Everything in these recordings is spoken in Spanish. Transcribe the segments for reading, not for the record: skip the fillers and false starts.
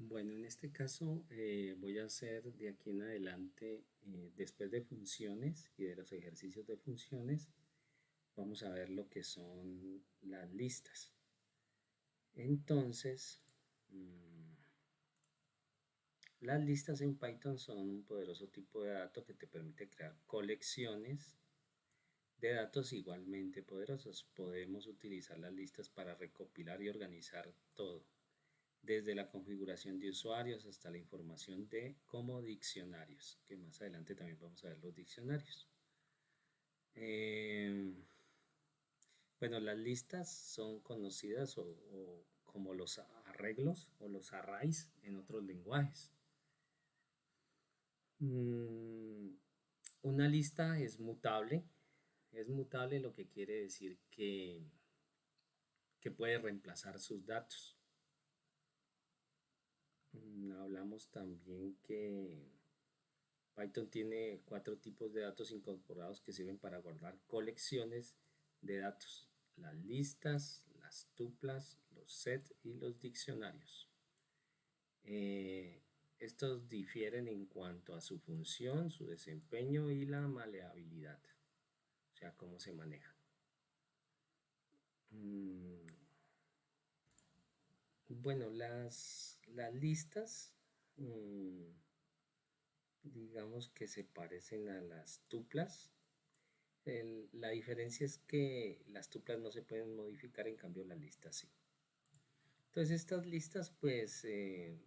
Bueno, en este caso voy a hacer de aquí en adelante, después de funciones y de los ejercicios de funciones, vamos a ver lo que son las listas. Entonces, las listas en Python son un poderoso tipo de dato que te permite crear colecciones de datos igualmente poderosos. Podemos utilizar las listas para recopilar y organizar todo, desde la configuración de usuarios hasta la información de como diccionarios, que más adelante también vamos a ver los diccionarios. Eh, bueno, las listas son conocidas o como los arreglos o los arrays en otros lenguajes. Mm, una lista es mutable. Es mutable lo que quiere decir que puede reemplazar sus datos. Hablamos también que Python tiene 4 tipos de datos incorporados que sirven para guardar colecciones de datos: las listas, las tuplas, los sets y los diccionarios. Estos difieren en cuanto a su función, su desempeño y la maleabilidad, o sea, cómo se maneja. Bueno, las listas, digamos que se parecen a las tuplas. La diferencia es que las tuplas no se pueden modificar, en cambio las listas sí. Entonces estas listas pues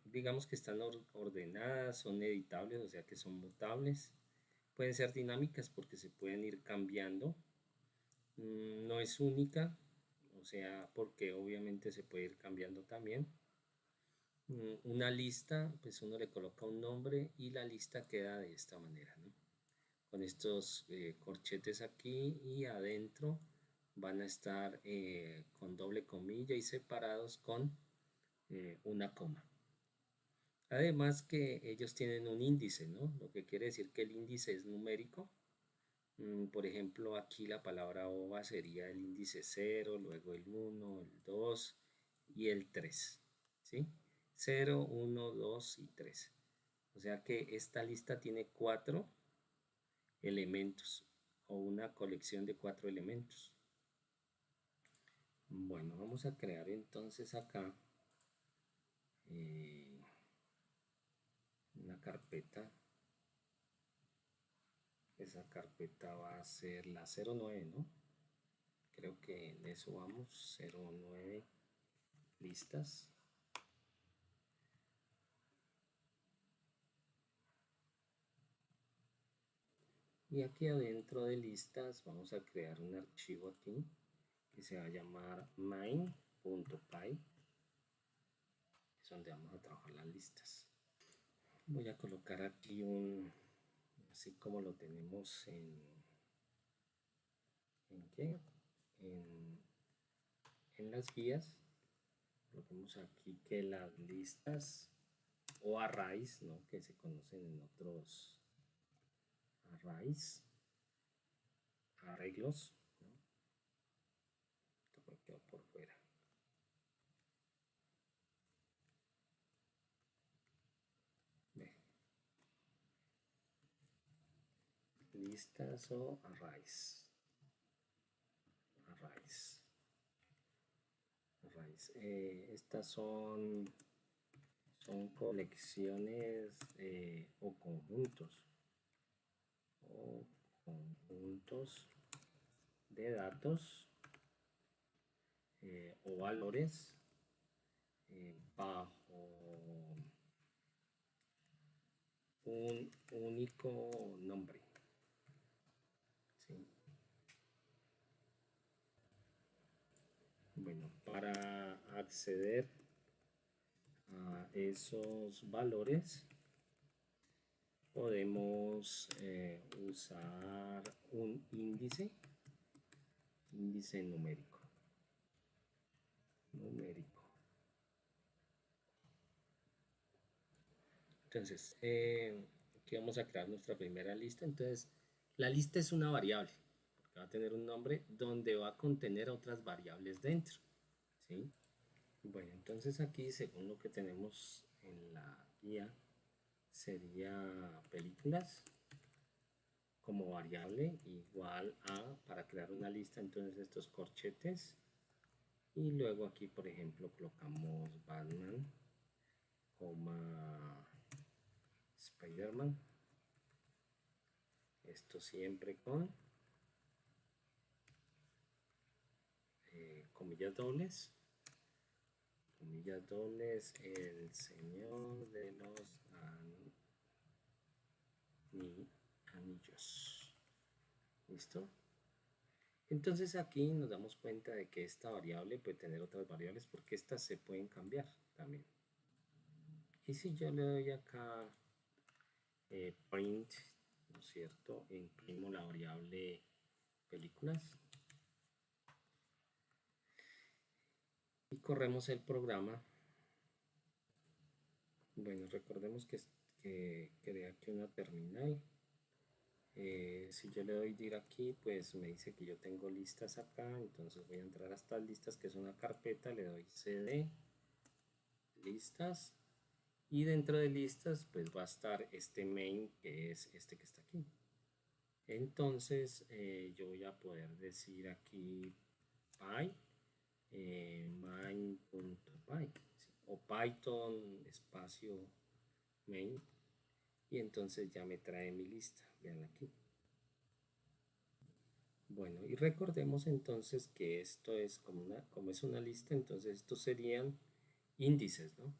digamos que están ordenadas, son editables, o sea que son mutables. Pueden ser dinámicas porque se pueden ir cambiando. No es única, o sea, porque obviamente se puede ir cambiando también. Una lista, pues uno le coloca un nombre y la lista queda de esta manera, ¿no? Con estos corchetes aquí, y adentro van a estar con doble comilla y separados con una coma. Además que ellos tienen un índice, ¿no? Lo que quiere decir que el índice es numérico. Por ejemplo, aquí la palabra ova sería el índice 0, luego el 1, el 2 y el 3, ¿sí? 0, 1, 2 y 3. O sea que esta lista tiene 4 elementos o una colección de 4 elementos. Bueno, vamos a crear entonces acá una carpeta. Esa carpeta va a ser la 09, ¿no? Creo que en eso vamos. 09 listas. Y aquí adentro de listas vamos a crear un archivo aquí que se va a llamar main.py, es donde vamos a trabajar las listas. Voy a colocar aquí así como lo tenemos ¿qué? En las guías. Coloquemos aquí que las listas o arrays, ¿no? Que se conocen en otros arrays, arreglos, ¿no? Esto me quedó por fuera. Ve. Listas o arrays. Arrays. Arrays. Estas son colecciones o conjuntos de datos o valores bajo un único nombre, ¿sí? Bueno, para acceder a esos valores podemos usar un índice numérico. Entonces, aquí vamos a crear nuestra primera lista. Entonces, la lista es una variable, porque va a tener un nombre donde va a contener otras variables dentro, ¿sí? Bueno, entonces aquí, según lo que tenemos en la guía sería películas como variable igual a, para crear una lista, entonces estos corchetes, y luego aquí por ejemplo colocamos Batman, Spider-Man, esto siempre con comillas dobles, el señor de los anillos. ¿Listo? Entonces aquí nos damos cuenta de que esta variable puede tener otras variables porque estas se pueden cambiar también. Y si yo le doy acá print, ¿no es cierto? E imprimo la variable películas y corremos el programa. Bueno, recordemos que creé aquí una terminal. Si yo le doy dir aquí, pues me dice que yo tengo listas acá, entonces voy a entrar a estas listas, que es una carpeta, le doy cd listas, y dentro de listas pues va a estar este main, que es este que está aquí. Entonces yo voy a poder decir aquí py main.py, ¿sí? O python espacio main, y entonces ya me trae mi lista, vean aquí. Bueno, y recordemos entonces que esto es como es una lista, entonces estos serían índices, ¿no?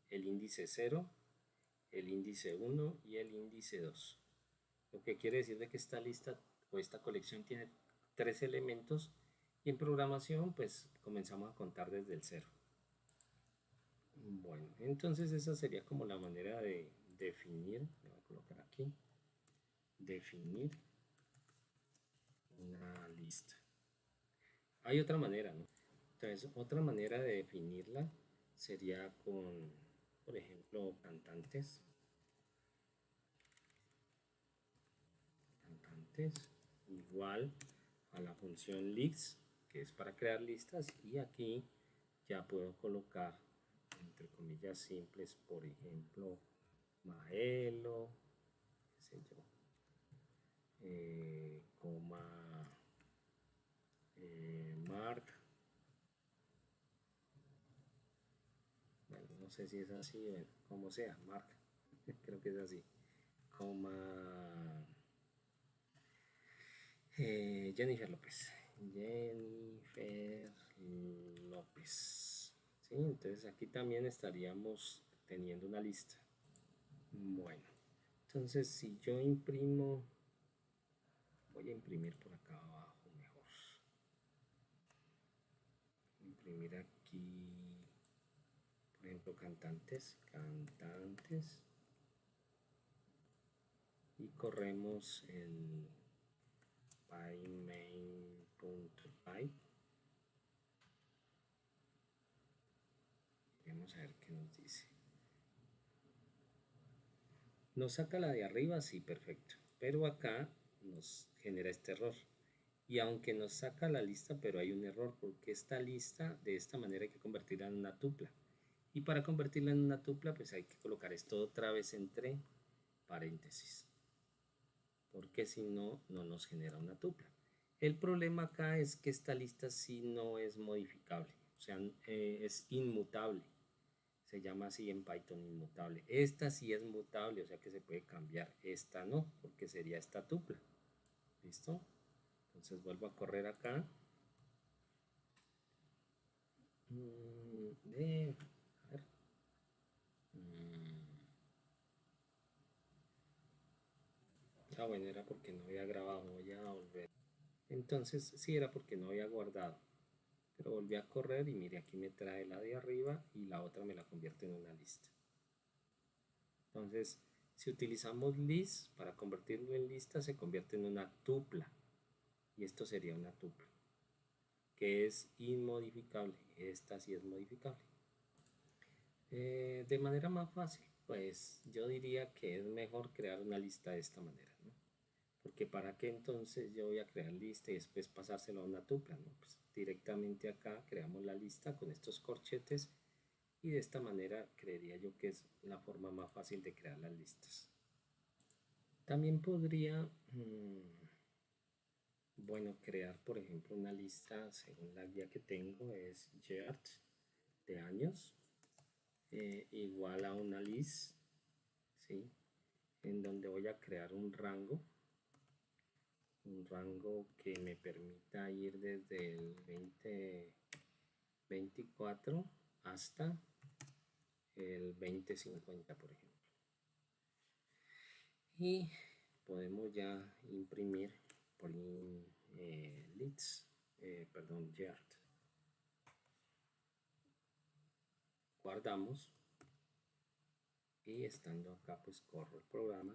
El índice 0, el índice 1 y el índice 2. Lo que quiere decir de que esta lista o esta colección tiene 3 elementos, y en programación pues comenzamos a contar desde el 0. Bueno, entonces esa sería como la manera de definir, voy a colocar aquí, definir una lista. Hay otra manera, ¿no? Entonces, otra manera de definirla sería con, por ejemplo, cantantes, igual a la función list, que es para crear listas, y aquí ya puedo colocar, entre comillas simples, por ejemplo, Maelo, qué sé yo, Mark, bueno, no sé si es así, bueno, como sea, Mark, creo que es así, Jennifer López. ¿Sí? Entonces aquí también estaríamos teniendo una lista. Bueno, entonces si yo imprimo, voy a imprimir por acá abajo mejor. Imprimir aquí, por ejemplo, cantantes, y corremos el pymain.py. Vamos a ver qué nos dice. Nos saca la de arriba, sí, perfecto. Pero acá nos genera este error. Y aunque nos saca la lista, pero hay un error, porque esta lista, de esta manera hay que convertirla en una tupla. Y para convertirla en una tupla, pues hay que colocar esto otra vez entre paréntesis. Porque si no, no nos genera una tupla. El problema acá es que esta lista sí no es modificable. O sea, es inmutable. Se llama así en Python, inmutable. Esta sí es mutable, o sea que se puede cambiar. Esta no, porque sería esta tupla. ¿Listo? Entonces vuelvo a correr acá. A ver. Bueno, era porque no había grabado. Voy a volver. Entonces sí, era porque no había guardado. Pero volví a correr y mire, aquí me trae la de arriba y la otra me la convierte en una lista. Entonces, si utilizamos list para convertirlo en lista, se convierte en una tupla. Y esto sería una tupla, que es inmodificable. Esta sí es modificable. De manera más fácil, pues yo diría que es mejor crear una lista de esta manera, ¿no? Porque para qué entonces yo voy a crear lista y después pasárselo a una tupla, ¿no? Pues directamente acá creamos la lista con estos corchetes Y de esta manera creería yo que es la forma más fácil de crear las listas. También podría, bueno, crear por ejemplo una lista según la guía que tengo es year de años igual a una list, ¿sí? En donde voy a crear un rango que me permita ir desde el 2024 hasta el 2050, por ejemplo. Y podemos ya imprimir leads, perdón, yard. Guardamos y estando acá pues corro el programa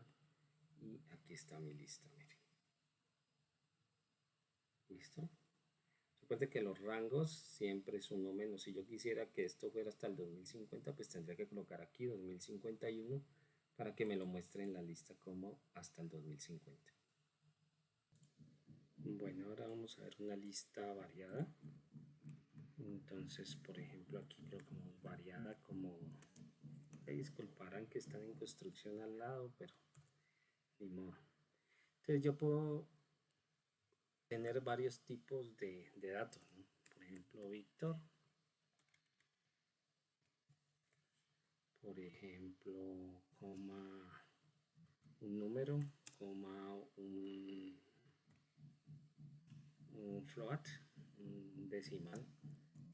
y aquí está mi lista, miren. ¿Listo? Recuerde que los rangos siempre es uno menos. Si yo quisiera que esto fuera hasta el 2050, pues tendría que colocar aquí 2051 para que me lo muestre en la lista como hasta el 2050. Bueno, ahora vamos a ver una lista variada. Entonces, por ejemplo, aquí colocamos variada como... disculparán que están en construcción al lado, pero ni modo. Entonces yo puedo tener varios tipos de datos, ¿no? Por ejemplo, Víctor. Por ejemplo, coma un número, coma un float, un decimal,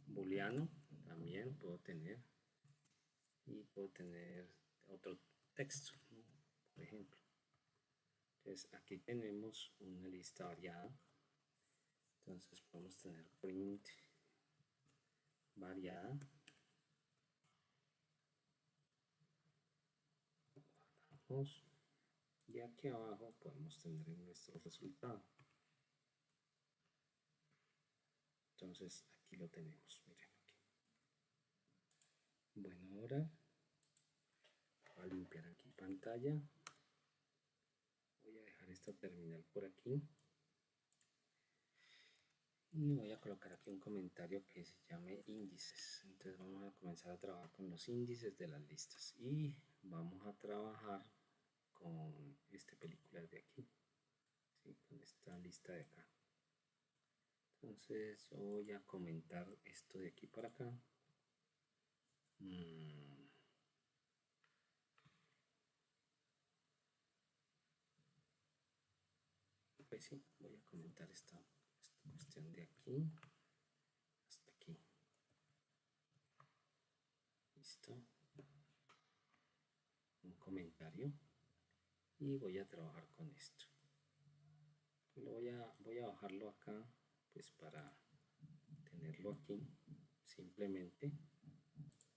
booleano, también puedo tener. Y puedo tener otro texto, ¿no? Por ejemplo. Entonces aquí tenemos una lista variada. Entonces podemos tener print variada. Guardamos. Y aquí abajo podemos tener nuestro resultado. Entonces aquí lo tenemos, miren aquí. Bueno, ahora voy a limpiar aquí pantalla. Voy a dejar esta terminal por aquí. Y voy a colocar aquí un comentario que se llame índices. Entonces vamos a comenzar a trabajar con los índices de las listas. Y vamos a trabajar con esta película de aquí. ¿Sí? Con esta lista de acá. Entonces voy a comentar esto de aquí para acá. Pues sí, voy a comentar esta cuestión de aquí hasta aquí. Listo. Un comentario. Y voy a trabajar con esto. Voy a bajarlo acá, pues para tenerlo aquí, simplemente.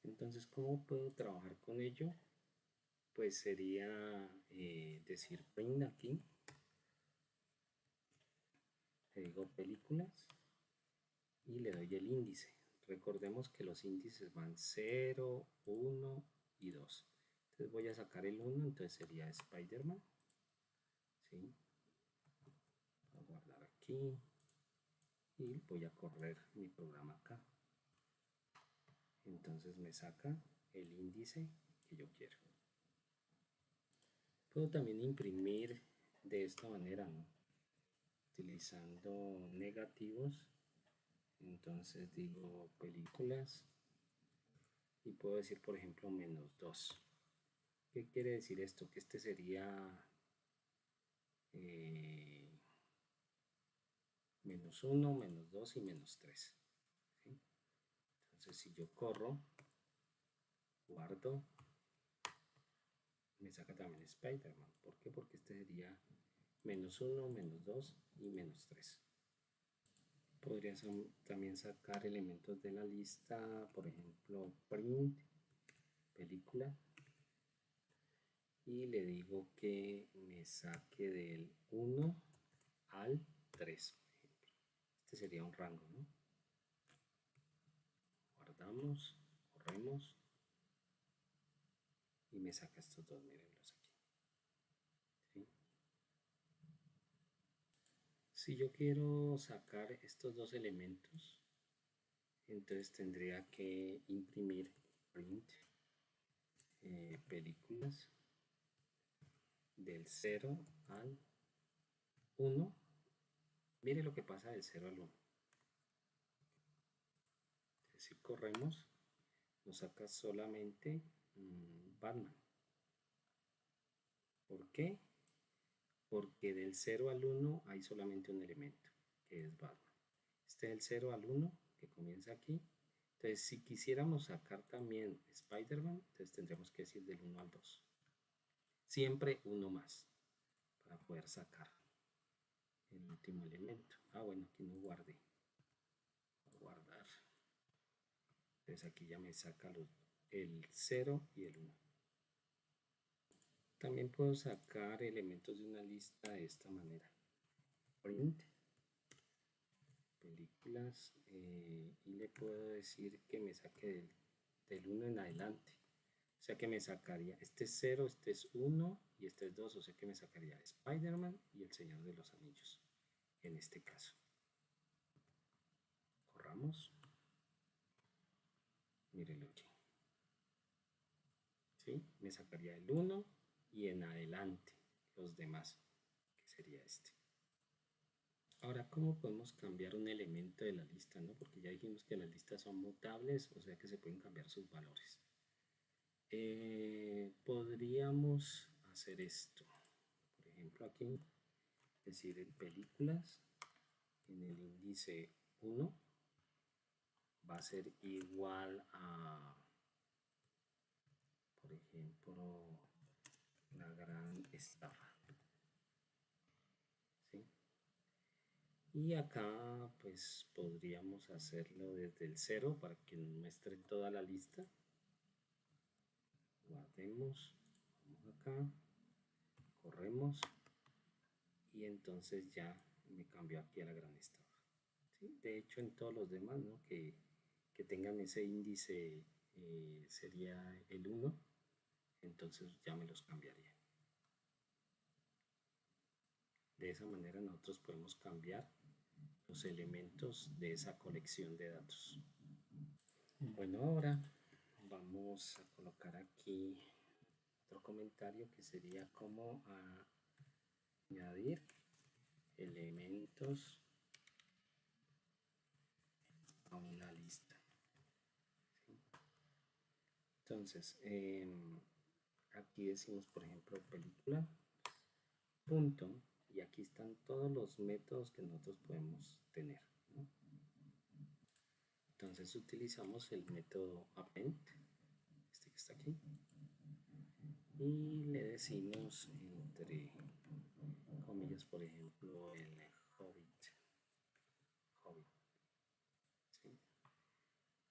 Entonces, ¿cómo puedo trabajar con ello? Pues sería decir print aquí. Le digo películas y le doy el índice. Recordemos que los índices van 0, 1 y 2. Entonces voy a sacar el 1, entonces sería Spider-Man. ¿Sí? Voy a guardar aquí y voy a correr mi programa acá. Entonces me saca el índice que yo quiero. Puedo también imprimir de esta manera, ¿no? Utilizando negativos. Entonces digo películas y puedo decir por ejemplo -2. ¿Qué quiere decir esto? Que este sería -1, -2 y -3. ¿Sí? Entonces si yo corro, guardo, me saca también Spider-Man. ¿Por qué? Porque este sería -1, -2 y -3. Podría también sacar elementos de la lista, por ejemplo, print, película, y le digo que me saque del 1 al 3, por ejemplo. Este sería un rango, ¿no? Guardamos, corremos y me saca estos dos, mírenlos aquí. ¿Sí? Si yo quiero sacar estos dos elementos, entonces tendría que imprimir print películas del 0 al 1. Mire lo que pasa del 0 al 1. Si corremos, nos saca solamente Batman. ¿Por qué? Porque del 0 al 1 hay solamente un elemento, que es Batman. Este es el 0 al 1, que comienza aquí. Entonces, si quisiéramos sacar también Spider-Man, entonces tendríamos que decir del 1 al 2. Siempre uno más, para poder sacar el último elemento. Bueno, aquí no guardé. Voy a guardar. Entonces aquí ya me saca el 0 y el 1. También puedo sacar elementos de una lista de esta manera. Print películas y le puedo decir que me saque del 1 en adelante. O sea que me sacaría, este es 0, este es 1 y este es 2. O sea que me sacaría Spider-Man y el Señor de los Anillos. En este caso. Corramos. Mírenlo aquí. ¿Sí? Me sacaría el 1 y en adelante los demás, que sería este. Ahora, ¿cómo podemos cambiar un elemento de la lista, no? Porque ya dijimos que las listas son mutables, o sea que se pueden cambiar sus valores. Podríamos hacer esto. Por ejemplo, aquí, decir en películas, en el índice 1, va a ser igual a, por ejemplo, la gran estafa. ¿Sí? Y acá pues podríamos hacerlo desde el 0 para que nos muestre toda la lista. Guardemos, vamos acá, corremos y entonces ya me cambió aquí a la gran estafa. ¿Sí? De hecho en todos los demás, ¿no? que tengan ese índice sería el 1, entonces ya me los cambiaría. De esa manera nosotros podemos cambiar los elementos de esa colección de datos. Bueno, ahora vamos a colocar aquí otro comentario que sería cómo añadir elementos a una lista. ¿Sí? Entonces, aquí decimos, por ejemplo, película, punto, y aquí están todos los métodos que nosotros podemos tener, ¿no? Entonces utilizamos el método append, este que está aquí, y le decimos entre comillas, por ejemplo, el Hobbit. ¿Sí?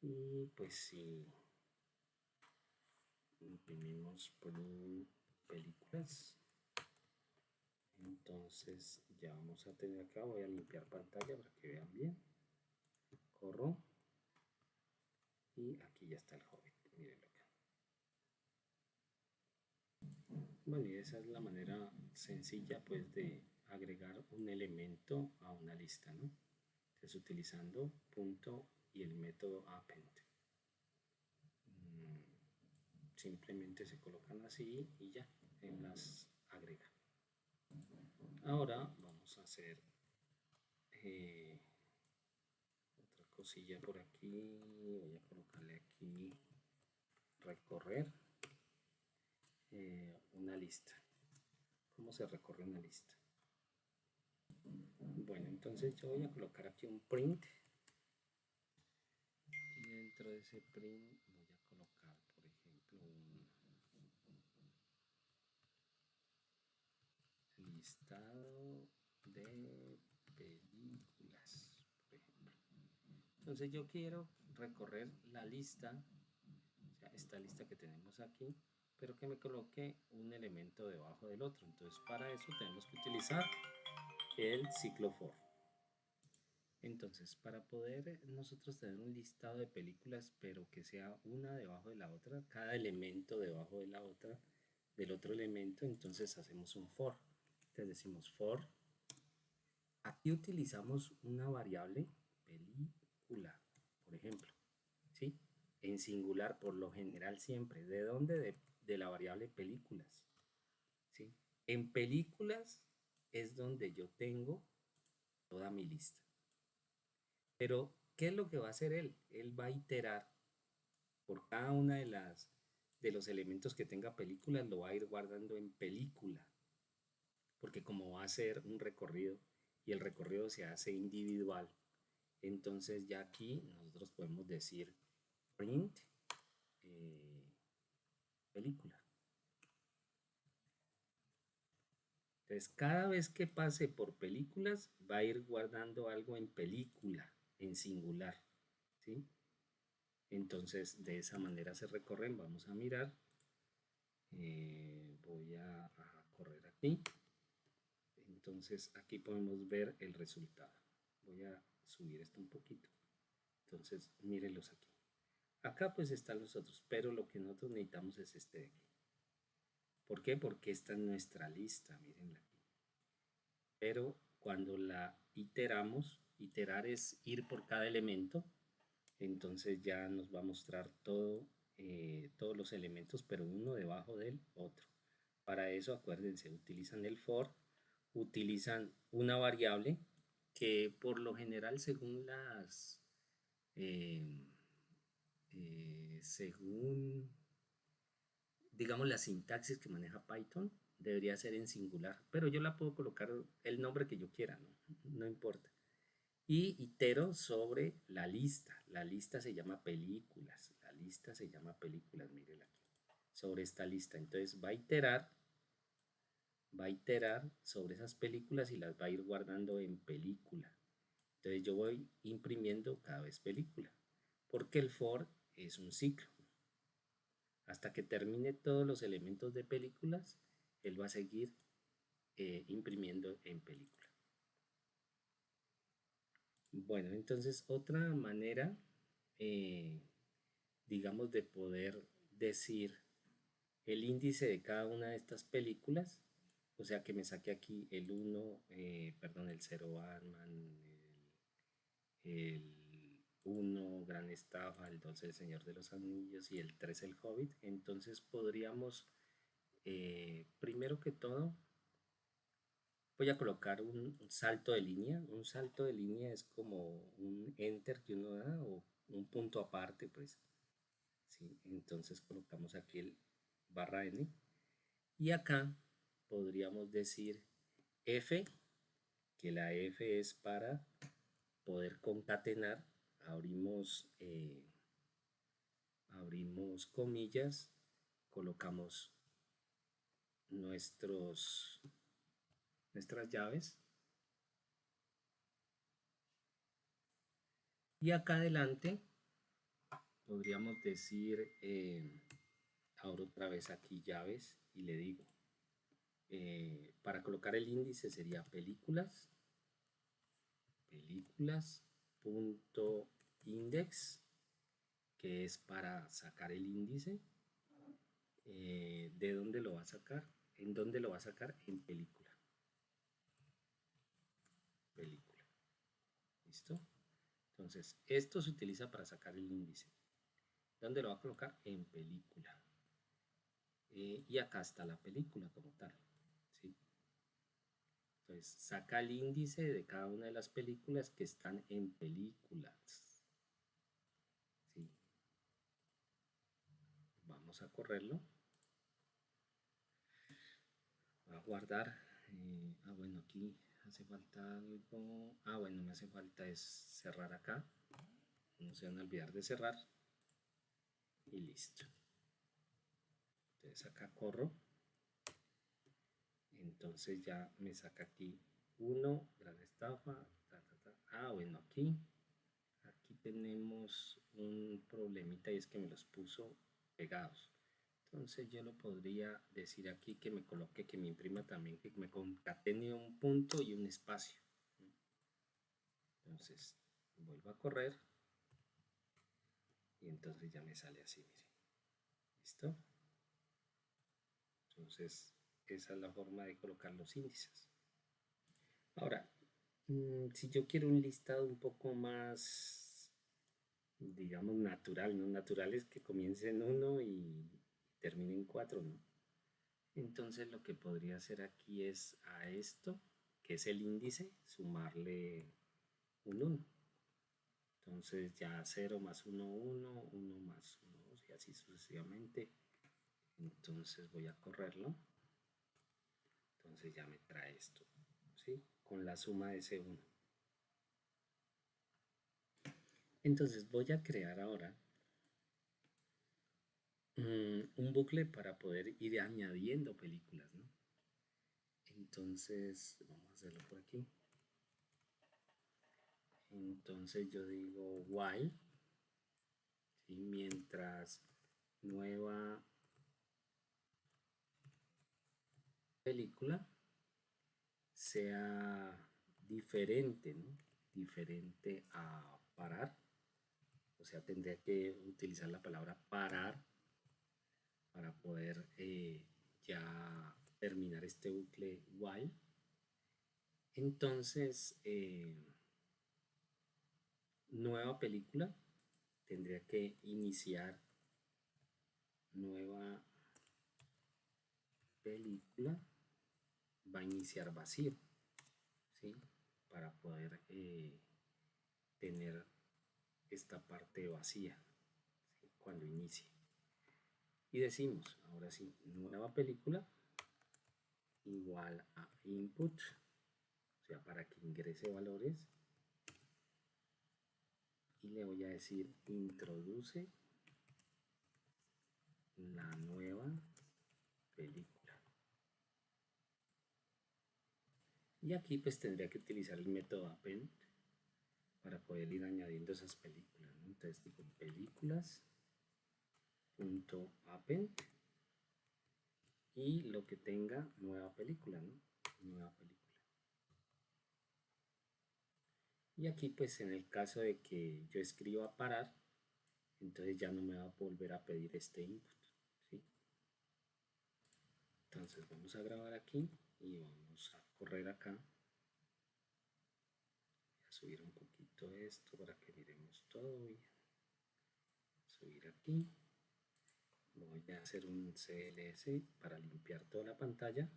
Y pues si imprimimos películas, entonces ya vamos a tener acá, voy a limpiar pantalla para que vean bien. Corro y aquí ya está el Hobbit, mírenlo acá. Bueno, y esa es la manera sencilla pues de agregar un elemento a una lista, ¿no? Entonces utilizando punto y el método append. Simplemente se colocan así y ya, en las agrega. Ahora vamos a hacer otra cosilla por aquí. Voy a colocarle aquí recorrer una lista. ¿Cómo se recorre una lista? Bueno, entonces yo voy a colocar aquí un print y dentro de ese print voy a colocar, por ejemplo, un listado de películas, por ejemplo. Entonces yo quiero recorrer la lista, o sea, esta lista que tenemos aquí, pero que me coloque un elemento debajo del otro. Entonces para eso tenemos que utilizar el ciclo for. Entonces, para poder nosotros tener un listado de películas, pero que sea una debajo de la otra, cada elemento debajo de la otra, del otro elemento, entonces hacemos un for. Entonces decimos for. Aquí utilizamos una variable película, por ejemplo, ¿sí? en singular por lo general siempre. ¿De dónde? De la variable películas. ¿Sí? En películas es donde yo tengo toda mi lista. Pero, ¿qué es lo que va a hacer él? Él va a iterar por cada una de los elementos que tenga películas, lo va a ir guardando en película. Porque como va a ser un recorrido y el recorrido se hace individual, entonces ya aquí nosotros podemos decir print eh, película. Entonces, cada vez que pase por películas, va a ir guardando algo en película, en singular, ¿sí? Entonces, de esa manera se recorren. Vamos a mirar. Voy a correr aquí. Entonces, aquí podemos ver el resultado. Voy a subir esto un poquito. Entonces, mírenlos aquí. Acá pues están los otros, pero lo que nosotros necesitamos es este de aquí. ¿Por qué? Porque esta es nuestra lista, mírenla aquí. Pero cuando la iteramos, iterar es ir por cada elemento, entonces ya nos va a mostrar todos los elementos, pero uno debajo del otro. Para eso, acuérdense, utilizan el for, utilizan una variable que por lo general eh, según digamos la sintaxis que maneja Python, debería ser en singular, pero yo la puedo colocar el nombre que yo quiera, no importa. Y itero sobre la lista se llama películas, la lista se llama películas, mírenla aquí, sobre esta lista. Entonces va a iterar sobre esas películas y las va a ir guardando en película. Entonces yo voy imprimiendo cada vez película, porque el for es un ciclo. Hasta que termine todos los elementos de películas, él va a seguir imprimiendo en película. Bueno, entonces otra manera, digamos, de poder decir el índice de cada una de estas películas, o sea que me saque aquí el 1, perdón, el 0 Batman, el 1 Gran Estafa, el 2 El Señor de los Anillos y el 3 El Hobbit. Entonces podríamos, primero que todo, voy a colocar un salto de línea. Un salto de línea es como un enter que uno da o un punto aparte, pues. ¿Sí? Entonces colocamos aquí el barra n y acá podríamos decir f, que la f es para poder concatenar. Abrimos comillas, colocamos nuestras llaves y acá adelante podríamos decir, abro otra vez aquí llaves y le digo, para colocar el índice sería películas.index, que es para sacar el índice. ¿De dónde lo va a sacar? ¿En dónde lo va a sacar? En película. ¿Listo? Entonces, esto se utiliza para sacar el índice. ¿Dónde lo va a colocar? En película. Y acá está la película como tal. ¿Sí? Entonces, saca el índice de cada una de las películas que están en películas. ¿Sí? Vamos a correrlo. Va a guardar. Bueno, aquí hace falta algo. Bueno, me hace falta es cerrar acá. No se van a olvidar de cerrar. Y listo. Entonces acá corro. Entonces ya me saca aquí 1, gran estafa. Bueno, aquí tenemos un problemita y es que me los puso pegados. Entonces yo lo podría decir aquí que me coloque, que me imprima también, que me concatene un punto y un espacio. Entonces vuelvo a correr y entonces ya me sale así, mire. ¿Listo? Entonces esa es la forma de colocar los índices. Ahora, si yo quiero un listado un poco más digamos, natural, ¿no? Natural es que comience en uno y termine en 4, ¿no? Entonces lo que podría hacer aquí es a esto, que es el índice, sumarle un 1. Entonces ya 0 más 1, 1, 1 más 1, 2 y así sucesivamente. Entonces voy a correrlo. Entonces ya me trae esto, ¿sí? Con la suma de ese 1. Entonces voy a crear ahora un bucle para poder ir añadiendo películas, ¿no? Entonces vamos a hacerlo por aquí. Entonces yo digo while, ¿sí? Mientras nueva película sea diferente, ¿no? Diferente a parar. O sea, tendría que utilizar la palabra parar para poder ya terminar este bucle while. Entonces, nueva película tendría que iniciar nueva película, va a iniciar vacío, ¿sí? Para poder tener esta parte vacía, ¿sí? Cuando inicie. Y decimos, ahora sí, nueva película igual a input, o sea, para que ingrese valores. Y le voy a decir, introduce la nueva película. Y aquí pues tendría que utilizar el método append para poder ir añadiendo esas películas, ¿no? Entonces digo películas.append y lo que tenga nueva película, ¿no? Nueva película. Y aquí pues en el caso de que yo escriba parar, entonces ya no me va a volver a pedir este input, ¿sí? Entonces vamos a grabar aquí y vamos a correr acá. Voy a subir un poquito esto para que miremos todo bien. Subir aquí. Voy a hacer un CLS para limpiar toda la pantalla.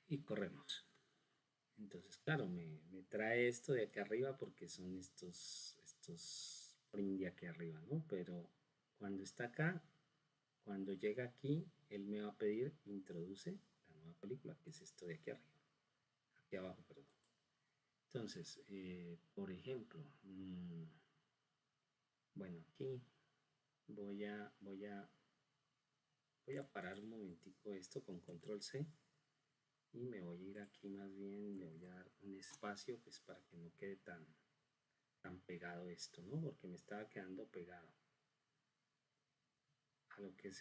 Y corremos. Entonces, claro, me trae esto de aquí arriba porque son estos print de aquí arriba, ¿no? Pero cuando está acá, cuando llega aquí, él me va a pedir introduce la nueva película, que es esto de aquí arriba. Aquí abajo, perdón. Entonces, por ejemplo, bueno, aquí voy a parar un momentico esto con control C y me voy a ir aquí más bien, le voy a dar un espacio pues para que no quede tan pegado esto, ¿no? Porque me estaba quedando pegado. A lo que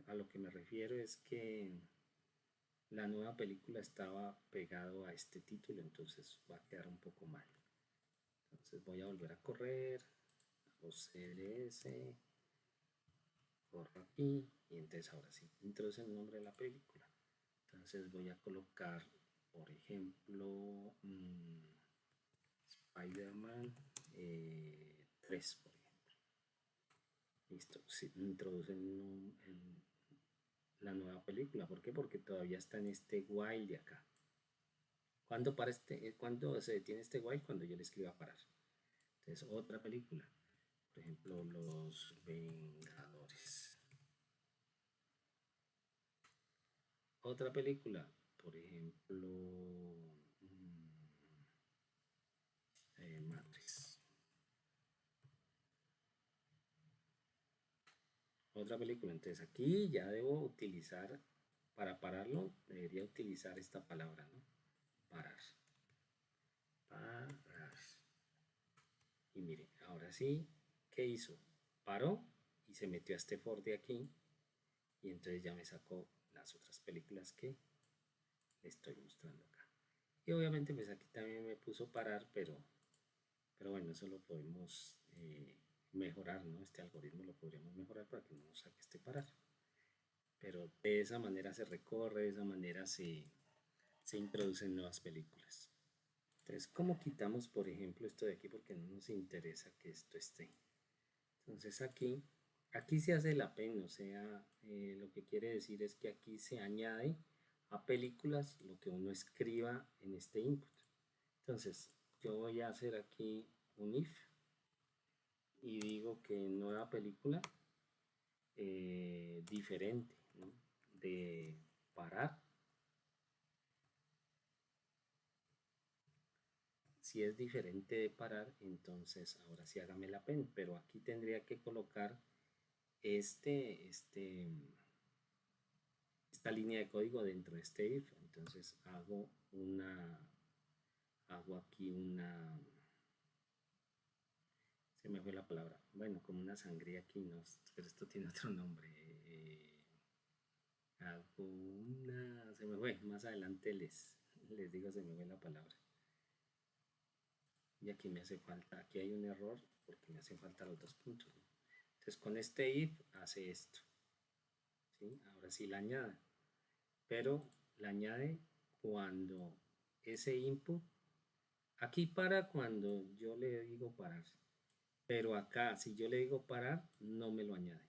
a lo que me refiero es que la nueva película estaba pegado a este título, entonces va a quedar un poco mal. Entonces voy a volver a correr, hago CLS, corro aquí y entonces ahora sí, introduce el nombre de la película. Entonces voy a colocar, por ejemplo, Spider-Man 3, por ejemplo. Listo, sí, introduce la nueva película. ¿Por qué? Porque todavía está en este while de acá. ¿Cuándo se detiene este while? Cuando yo le escriba parar. Entonces, otra película. Por ejemplo, Los Vengadores. Otra película. Por ejemplo, Matrix. Otra película. Entonces aquí ya debo utilizar, para pararlo, debería utilizar esta palabra, ¿no? Parar. Parar. Y mire, ahora sí, ¿qué hizo? Paró y se metió a este for de aquí y entonces ya me sacó las otras películas que le estoy mostrando acá. Y obviamente pues aquí también me puso parar, pero bueno, eso lo podemos mejorar, ¿no? Este algoritmo lo podríamos mejorar para que no nos saque este parar. Pero de esa manera se recorre, de esa manera se introducen nuevas películas. Entonces, ¿cómo quitamos, por ejemplo, esto de aquí? Porque no nos interesa que esto esté. Entonces aquí se hace el append, o sea, lo que quiere decir es que aquí se añade a películas lo que uno escriba en este input. Entonces, yo voy a hacer aquí un if y digo que nueva película diferente, ¿no? De parar. Si es diferente de parar, entonces ahora sí hágame la pen, pero aquí tendría que colocar esta línea de código dentro de este if. Entonces hago aquí se me fue la palabra, bueno, como una sangría aquí, no, pero esto tiene otro nombre. Hago se me fue, más adelante les digo, se me fue la palabra. Y aquí me hace falta, aquí hay un error porque me hacen falta los dos puntos, ¿no? Entonces con este if hace esto, ¿sí? Ahora sí la añade, pero la añade cuando ese input, aquí para cuando yo le digo parar, pero acá si yo le digo parar no me lo añade,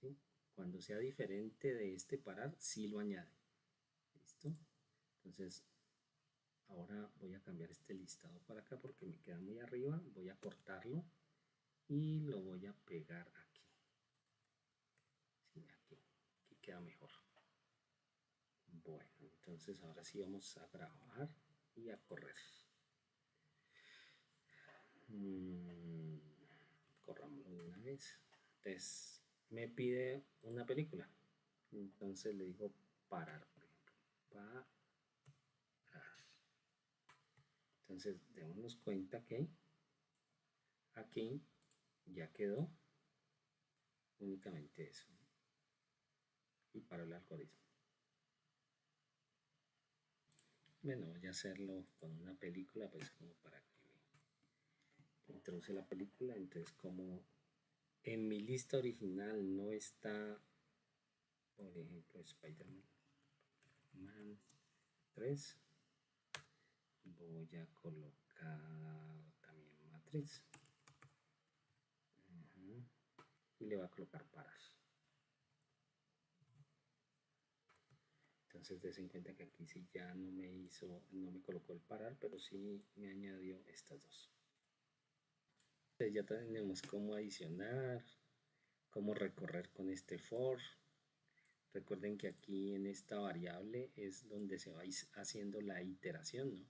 ¿sí? Cuando sea diferente de este parar sí lo añade. ¿Listo? Entonces ahora voy a cambiar este listado para acá porque me queda muy arriba, voy a cortarlo y lo voy a pegar aquí. Sí, aquí queda mejor. Bueno, entonces ahora sí vamos a grabar y a correr. Corrámoslo de una vez. Entonces me pide una película. Entonces le digo parar, por ejemplo. Parar. Entonces démonos cuenta que aquí ya quedó únicamente eso. Y para el algoritmo. Bueno, voy a hacerlo con una película, pues como para que me introduce la película. Entonces, como en mi lista original no está, por ejemplo, Spider-Man 3, voy a colocar también Matrix. Y le voy a colocar parar. Entonces des en cuenta que aquí sí ya no me colocó el parar, pero sí me añadió estas dos. Entonces ya tenemos cómo adicionar, cómo recorrer con este for. Recuerden que aquí en esta variable es donde se va haciendo la iteración, ¿no?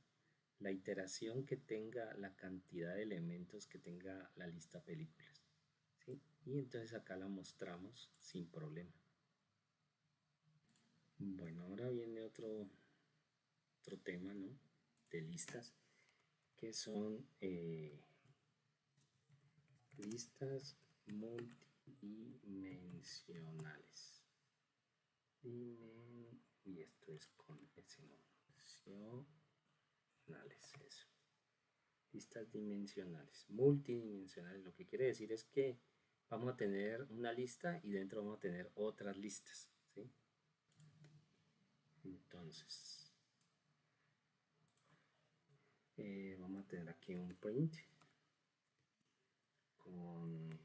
La iteración que tenga la cantidad de elementos que tenga la lista películas, ¿sí? Y entonces acá la mostramos sin problema. Bueno, ahora viene otro tema, ¿no? De listas, que son listas multidimensionales. Y esto es con ese nombre. Eso. Listas dimensionales, multidimensionales. Lo que quiere decir es que vamos a tener una lista y dentro vamos a tener otras listas, ¿sí? Entonces, vamos a tener aquí un print con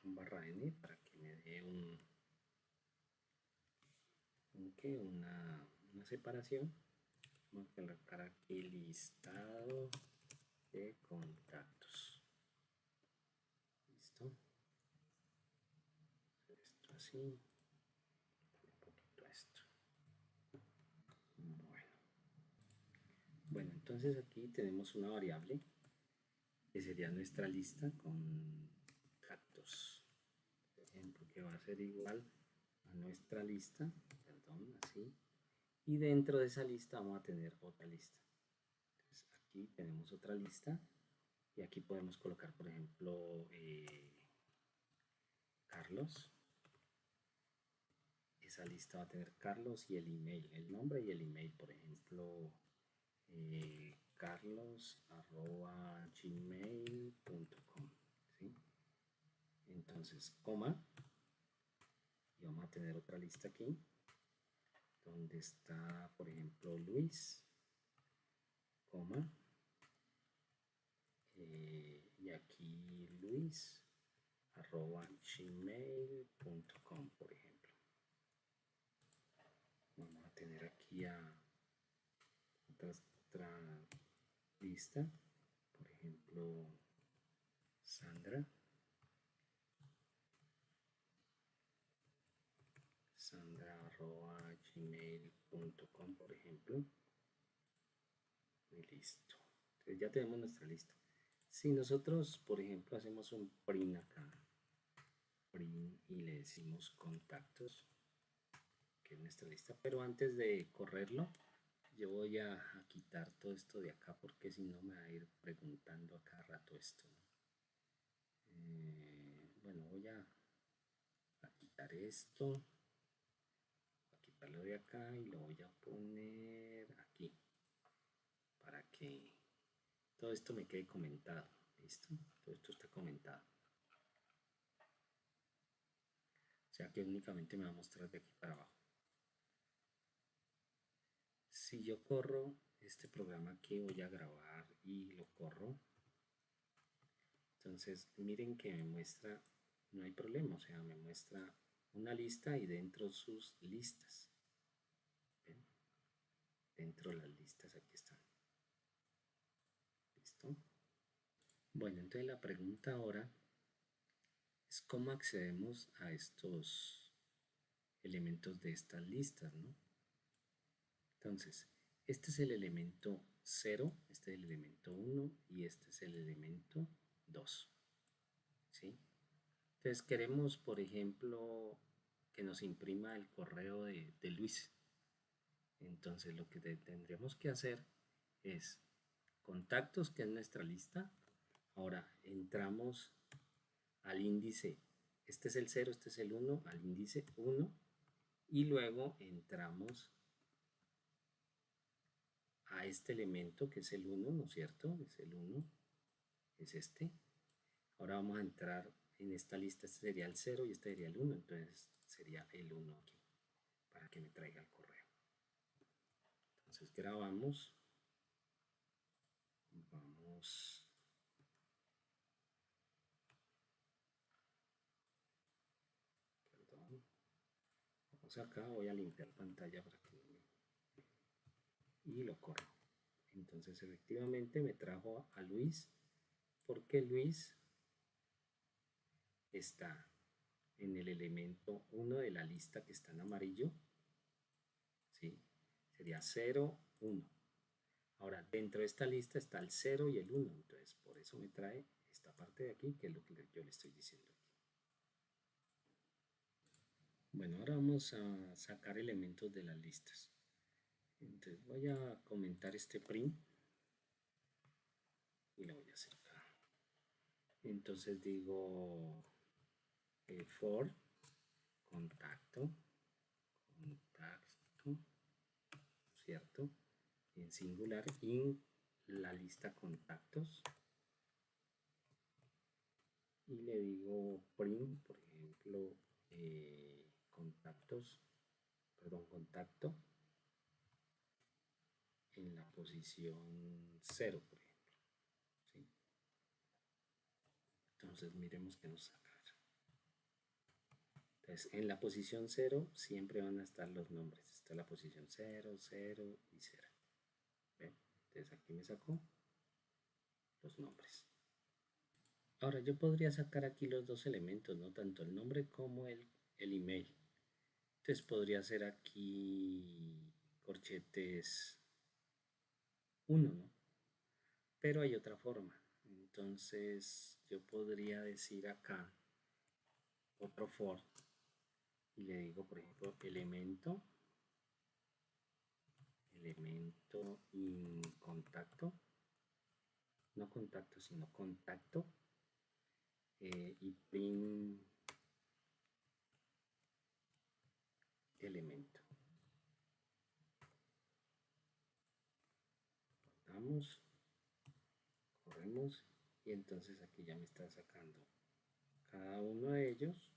un barra n para que me dé una separación. Vamos a colocar aquí listado de contactos. ¿Listo? Esto así. Un poquito esto. Bueno, entonces aquí tenemos una variable que sería nuestra lista con contactos. Por ejemplo, que va a ser igual a nuestra lista, perdón, así. Y dentro de esa lista vamos a tener otra lista. Entonces aquí tenemos otra lista y aquí podemos colocar, por ejemplo, Carlos. Esa lista va a tener Carlos y el email, el nombre y el email, por ejemplo, carlos@gmail.com, ¿sí? Entonces, coma, y vamos a tener otra lista aquí donde está, por ejemplo, Luis. coma, y aquí luis@gmail.com, por ejemplo. Vamos a tener aquí a otra lista, por ejemplo, sandra@gmail.com, por ejemplo, y listo. Entonces ya tenemos nuestra lista. Si nosotros, por ejemplo, hacemos un print acá, print, y le decimos contactos, que es nuestra lista, pero antes de correrlo, yo voy a quitar todo esto de acá, porque si no me va a ir preguntando a cada rato esto, ¿no? Bueno, voy a quitar esto, a quitarlo de acá y lo voy a poner aquí para que todo esto me quede comentado. ¿Listo? Todo esto está comentado. O sea que únicamente me va a mostrar de aquí para abajo. Si yo corro este programa aquí, voy a grabar y lo corro. Entonces miren que me muestra, no hay problema, o sea, me muestra una lista y dentro sus listas. ¿Ven? Dentro las listas aquí están. ¿Listo? Bueno, entonces la pregunta ahora es cómo accedemos a estos elementos de estas listas, ¿no? Entonces, este es el elemento 0, este es el elemento 1 y este es el elemento 2. ¿Sí? Entonces queremos, por ejemplo, que nos imprima el correo de Luis. Entonces lo que tendremos que hacer es contactos, que es nuestra lista. Ahora entramos al índice, este es el 0, este es el 1, al índice 1, y luego entramos a este elemento que es el 1, ¿no es cierto? Es el 1, es este. Ahora vamos a entrar en esta lista, este sería el 0 y este sería el 1, entonces sería el 1 aquí, para que me traiga el correo. Entonces grabamos, vamos acá, voy a limpiar pantalla para que y lo corro. Entonces efectivamente me trajo a Luis, porque Luis está en el elemento 1 de la lista que está en amarillo, ¿sí? Sería 0, 1. Ahora, dentro de esta lista está el 0 y el 1, entonces por eso me trae esta parte de aquí, que es lo que yo le estoy diciendo aquí. Bueno, ahora vamos a sacar elementos de las listas. Entonces voy a comentar este print y lo voy a hacer acá. Entonces digo for contacto, ¿cierto? En singular, en la lista contactos, y le digo print, por ejemplo, contacto en la posición 0, por ejemplo, ¿sí? Entonces miremos que nos saca. Entonces en la posición 0 siempre van a estar los nombres. Está la posición 0, 0 y 0. ¿Ven? Entonces aquí me sacó los nombres. Ahora yo podría sacar aquí los dos elementos, ¿no? Tanto el nombre como el email. Entonces podría ser aquí corchetes 1, ¿no? Pero hay otra forma. Entonces yo podría decir acá otro for y le digo, por ejemplo, elemento in contacto, no contacto, sino contacto, y print elemento. Cortamos, corremos, y entonces aquí ya me está sacando cada uno de ellos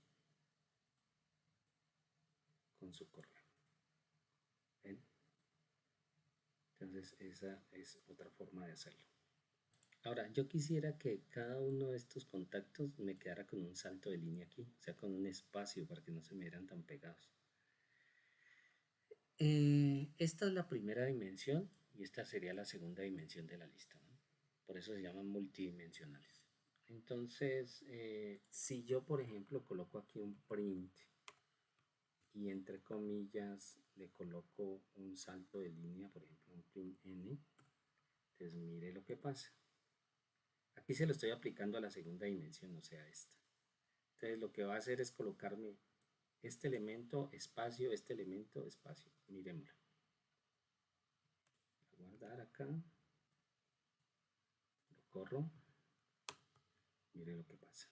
con su correo. ¿Ven? Entonces esa es otra forma de hacerlo. Ahora, yo quisiera que cada uno de estos contactos me quedara con un salto de línea aquí, o sea, con un espacio para que no se me vieran tan pegados. Esta es la primera dimensión y esta sería la segunda dimensión de la lista, ¿no? Por eso se llaman multidimensionales. Entonces, si yo, por ejemplo, coloco aquí un print y entre comillas le coloco un salto de línea, por ejemplo, un print n, entonces mire lo que pasa. Aquí se lo estoy aplicando a la segunda dimensión, o sea, esta. Entonces lo que va a hacer es colocarme este elemento, espacio, este elemento, espacio. Miremoslo. Voy a guardar acá. Lo corro. Mire lo que pasa.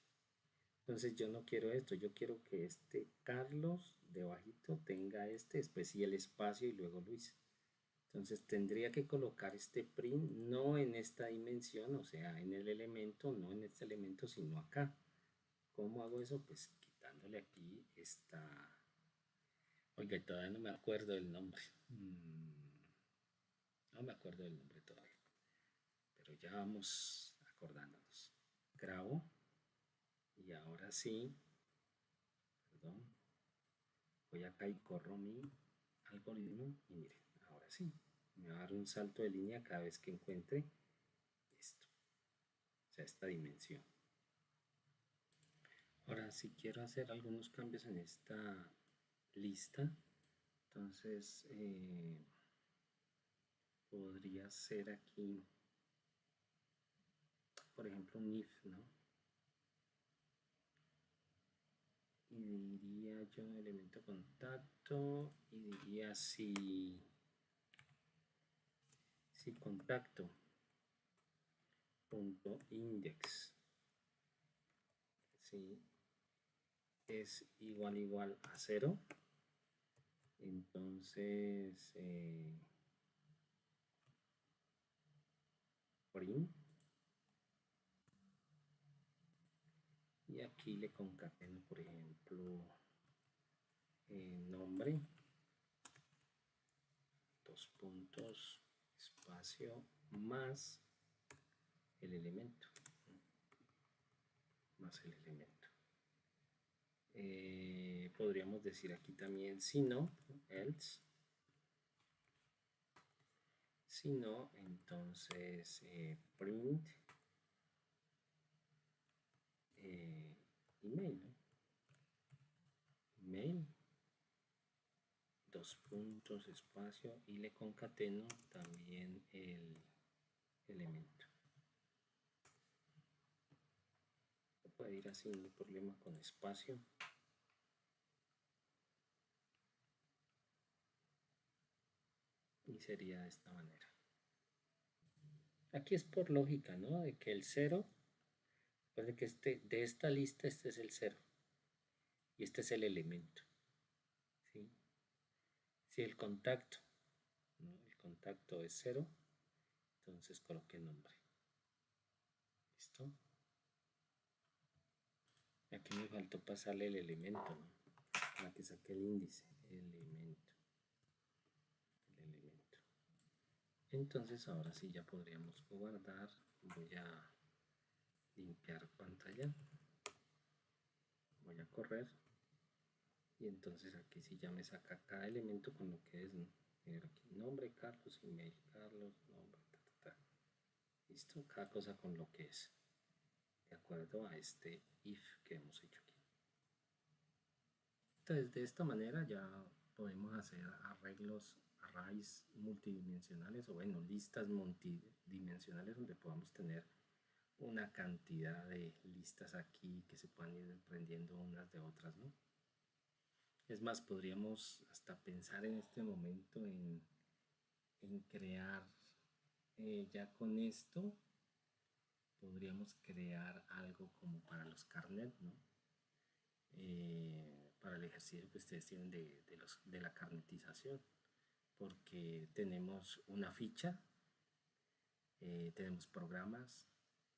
Entonces yo no quiero esto, yo quiero que este Carlos debajito tenga este, después sí el espacio y luego Luis. Entonces tendría que colocar este print no en esta dimensión, o sea, en el elemento, no en este elemento, sino acá. ¿Cómo hago eso? Pues quitándole aquí esta... Oiga, todavía no me acuerdo del nombre. No me acuerdo del nombre todavía. Pero ya vamos acordándonos. Grabo. Y ahora sí. Perdón. Voy acá y corro mi algoritmo. Y miren, ahora sí. Me va a dar un salto de línea cada vez que encuentre esto. O sea, esta dimensión. Ahora, si quiero hacer algunos cambios en esta lista, entonces podría ser aquí, por ejemplo, un if, ¿no? Y diría yo elemento contacto y diría si contacto punto index si es igual a 0, entonces print, y aquí le concateno, por ejemplo, nombre, dos puntos, espacio, más el elemento, podríamos decir aquí también si no, else. Si no, entonces print email, ¿no? Email, dos puntos, espacio, y le concateno también el elemento. Puede ir así, no hay problema con espacio. Y sería de esta manera. Aquí es por lógica, ¿no? De que el 0, recuerden que de esta lista este es el 0 y este es el elemento, ¿sí? Si el contacto, ¿no? El contacto es 0, entonces coloque el nombre. ¿Listo? Aquí me faltó pasarle el elemento, ¿no? Para que saque el índice, el elemento. Entonces ahora sí ya podríamos guardar. Voy a limpiar pantalla. Voy a correr. Y entonces aquí sí ya me saca cada elemento con lo que es, ¿no? Aquí, nombre Carlos, email Carlos, nombre, listo, cada cosa con lo que es, de acuerdo a este if que hemos hecho aquí. Entonces de esta manera ya podemos hacer arreglos, arrays multidimensionales, o bueno, listas multidimensionales donde podamos tener una cantidad de listas aquí que se puedan ir prendiendo unas de otras, ¿no? Es más, podríamos hasta pensar en este momento en crear, ya con esto, podríamos crear algo como para los carnet, ¿no? Para el ejercicio que ustedes tienen de la carnetización, porque tenemos una ficha, tenemos programas,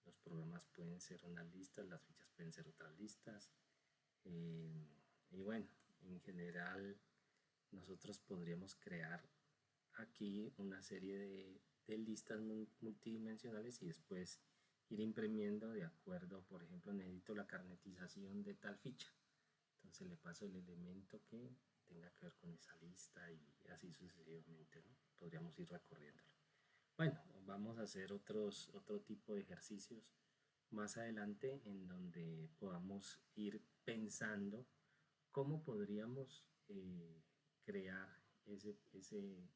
los programas pueden ser unas listas, las fichas pueden ser otras listas, y bueno, en general nosotros podríamos crear aquí una serie de listas multidimensionales y después ir imprimiendo de acuerdo, por ejemplo, necesito la carnetización de tal ficha. Entonces le paso el elemento que tenga que ver con esa lista y así sucesivamente, ¿no? Podríamos ir recorriéndolo. Bueno, vamos a hacer otro tipo de ejercicios más adelante en donde podamos ir pensando cómo podríamos crear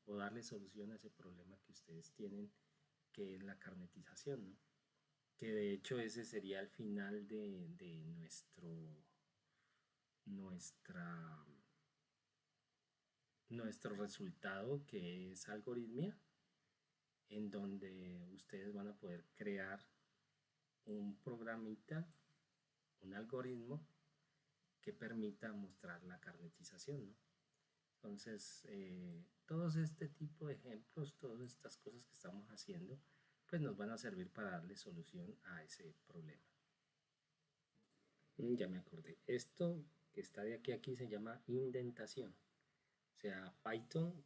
o darle solución a ese problema que ustedes tienen, que es la carnetización, ¿no? Que de hecho ese sería el final de nuestra, nuestro resultado, que es algoritmia, en donde ustedes van a poder crear un programita, un algoritmo que permita mostrar la carnetización, ¿no? Entonces, todos este tipo de ejemplos, todas estas cosas que estamos haciendo, pues nos van a servir para darle solución a ese problema. Ya me acordé. Esto que está de aquí a aquí se llama indentación. O sea, Python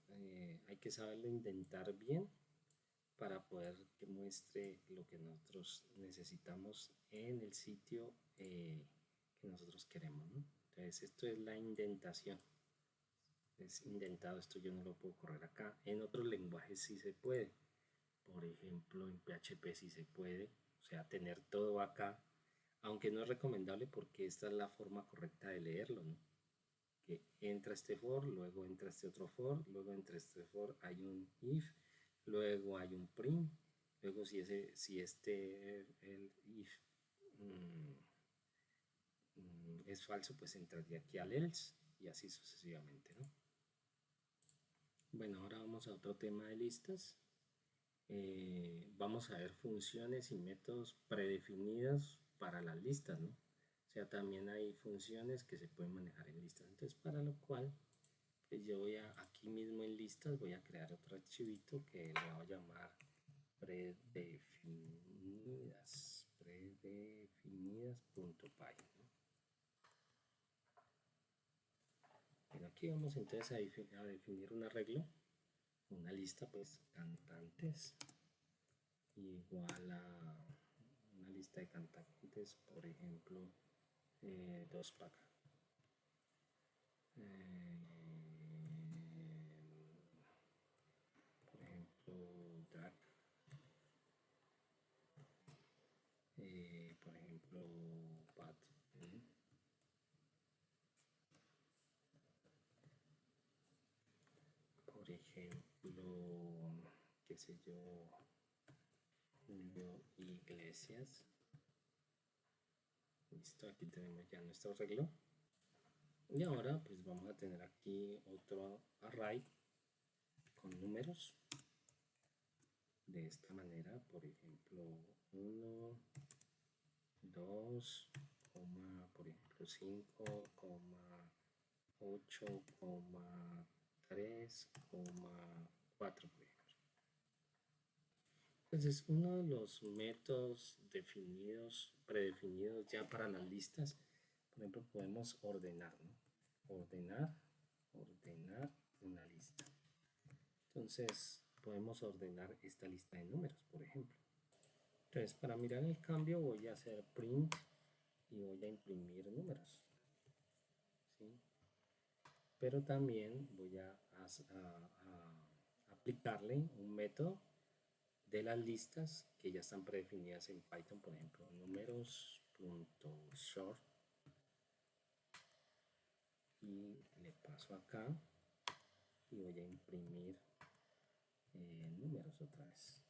hay que saberlo indentar bien para poder que muestre lo que nosotros necesitamos en el sitio que nosotros queremos, ¿no? Entonces, esto es la indentación. Es indentado, esto yo no lo puedo correr acá. En otros lenguajes sí se puede. Por ejemplo, en PHP sí se puede. O sea, tener todo acá, aunque no es recomendable porque esta es la forma correcta de leerlo, ¿no? Que entra este for, luego entra este otro for, luego entra este for, hay un if, luego hay un print, luego si el if es falso, pues entraría aquí al else y así sucesivamente, ¿no? Bueno, ahora vamos a otro tema de listas. Vamos a ver funciones y métodos predefinidos para las listas, ¿no? O sea, también hay funciones que se pueden manejar en listas. Entonces, para lo cual, pues yo voy aquí mismo en listas, voy a crear otro archivito que le voy a llamar predefinidas.py, ¿no? Bueno, aquí vamos entonces a definir un arreglo, una lista, pues cantantes igual a una lista de cantantes, por ejemplo, dos paca. Por ejemplo, drag. Por ejemplo, pat. Por ejemplo, qué sé yo, Julio Iglesias. Listo, aquí tenemos ya nuestro arreglo. Y ahora pues vamos a tener aquí otro array con números de esta manera, por ejemplo 1, 2, por ejemplo 5, 8, 3, 4, por ejemplo. Entonces, uno de los métodos predefinidos ya para las listas, por ejemplo, podemos ordenar, ¿no? Ordenar una lista. Entonces, podemos ordenar esta lista de números, por ejemplo. Entonces, para mirar el cambio voy a hacer print y voy a imprimir números, ¿sí? Pero también voy a aplicarle un método de las listas que ya están predefinidas en Python, por ejemplo, números.sort, y le paso acá y voy a imprimir números otra vez.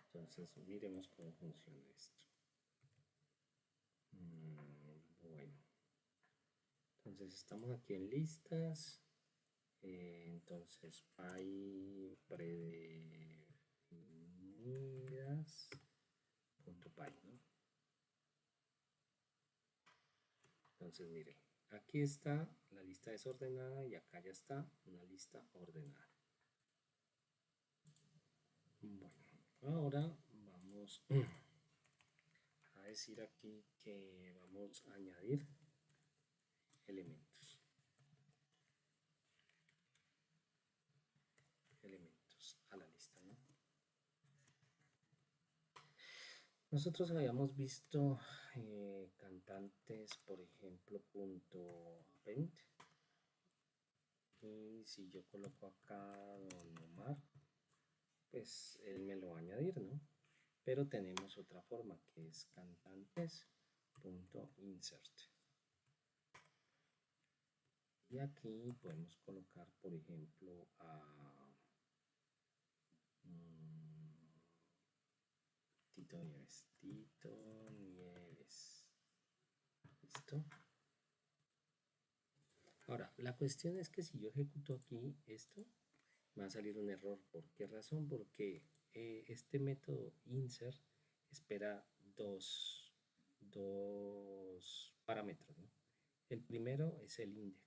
Entonces miremos cómo funciona esto. Bueno, entonces estamos aquí en listas. Entonces py predefinidas.py, ¿no? Entonces miren, aquí está la lista desordenada y acá ya está una lista ordenada. Bueno, ahora vamos a decir aquí que vamos a añadir elementos. Nosotros habíamos visto cantantes, por ejemplo, punto append. Y si yo coloco acá Don Omar, pues él me lo va a añadir, ¿no? Pero tenemos otra forma que es cantantes.insert. Y aquí podemos colocar, por ejemplo, a Tito Nieves. Tito Nieves. ¿Listo? Ahora, la cuestión es que si yo ejecuto aquí esto, me va a salir un error. ¿Por qué razón? Porque este método insert espera dos parámetros, ¿no? El primero es el index,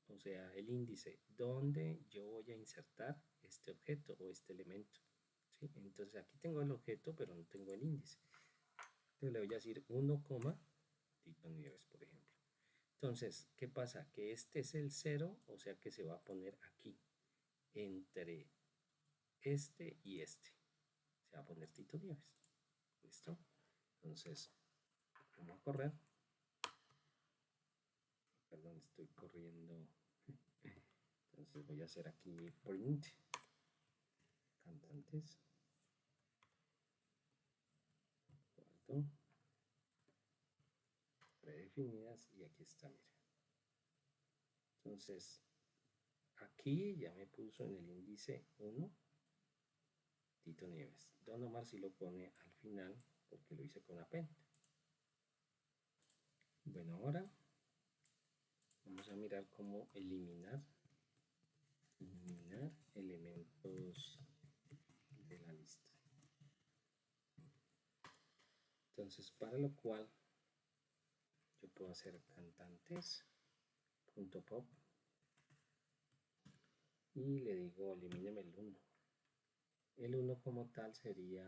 o sea, el índice donde yo voy a insertar este objeto o este elemento. ¿Sí? Entonces aquí tengo el objeto, pero no tengo el índice. Entonces le voy a decir 1, Tito Nieves, por ejemplo. Entonces, ¿qué pasa? Que este es el 0, o sea que se va a poner aquí, entre este y este. Se va a poner Tito Nieves. ¿Listo? Entonces, vamos a correr. Perdón, estoy corriendo. Entonces voy a hacer aquí print cantantes. Guardo. Predefinidas y aquí está, mira. Entonces, aquí ya me puso en el índice 1 Tito Nieves. Don Omar sí lo pone al final porque lo hice con append. Bueno, ahora vamos a mirar cómo eliminar elementos de la lista. Entonces, para lo cual yo puedo hacer cantantes.pop y le digo elimíneme el 1. El 1 como tal sería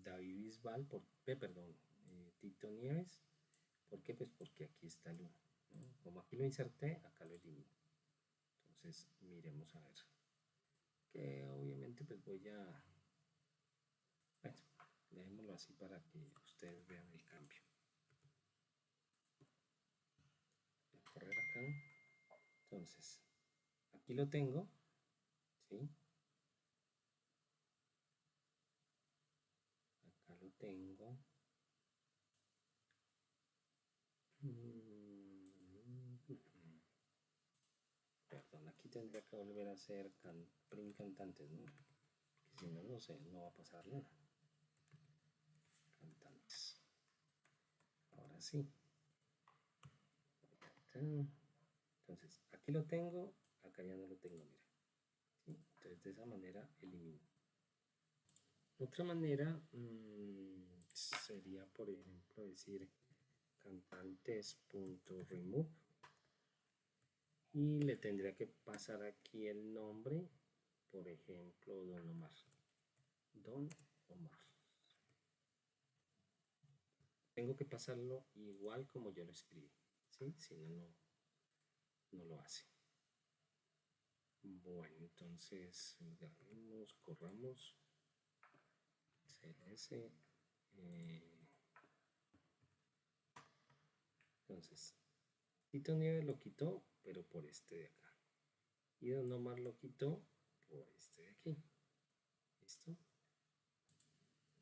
David Bisbal, perdón, Tito Nieves. ¿Por qué? Pues porque aquí está el 1, ¿no? Como aquí lo inserté, acá lo elimino. Entonces, miremos a ver. Que obviamente pues voy a... Bueno, dejémoslo así para que ustedes vean el cambio. Voy a correr acá. Entonces, aquí lo tengo, ¿sí? Acá lo tengo. Perdón, aquí tendría que volver a hacer print cantantes, ¿no? Porque si no, no sé, no va a pasar nada. Cantantes. Ahora sí. Entonces, aquí lo tengo, acá ya no lo tengo, mira. ¿Sí? Entonces, de esa manera elimino. Otra manera sería, por ejemplo, decir cantantes.remove y le tendría que pasar aquí el nombre, por ejemplo, Don Omar. Don Omar. Tengo que pasarlo igual como yo lo escribí, ¿sí? Si no, no lo hace. Bueno, entonces, grabemos, corramos, CLS, entonces, Tito Nieves lo quitó, pero por este de acá. Y Don Omar lo quitó por este de aquí. ¿Listo?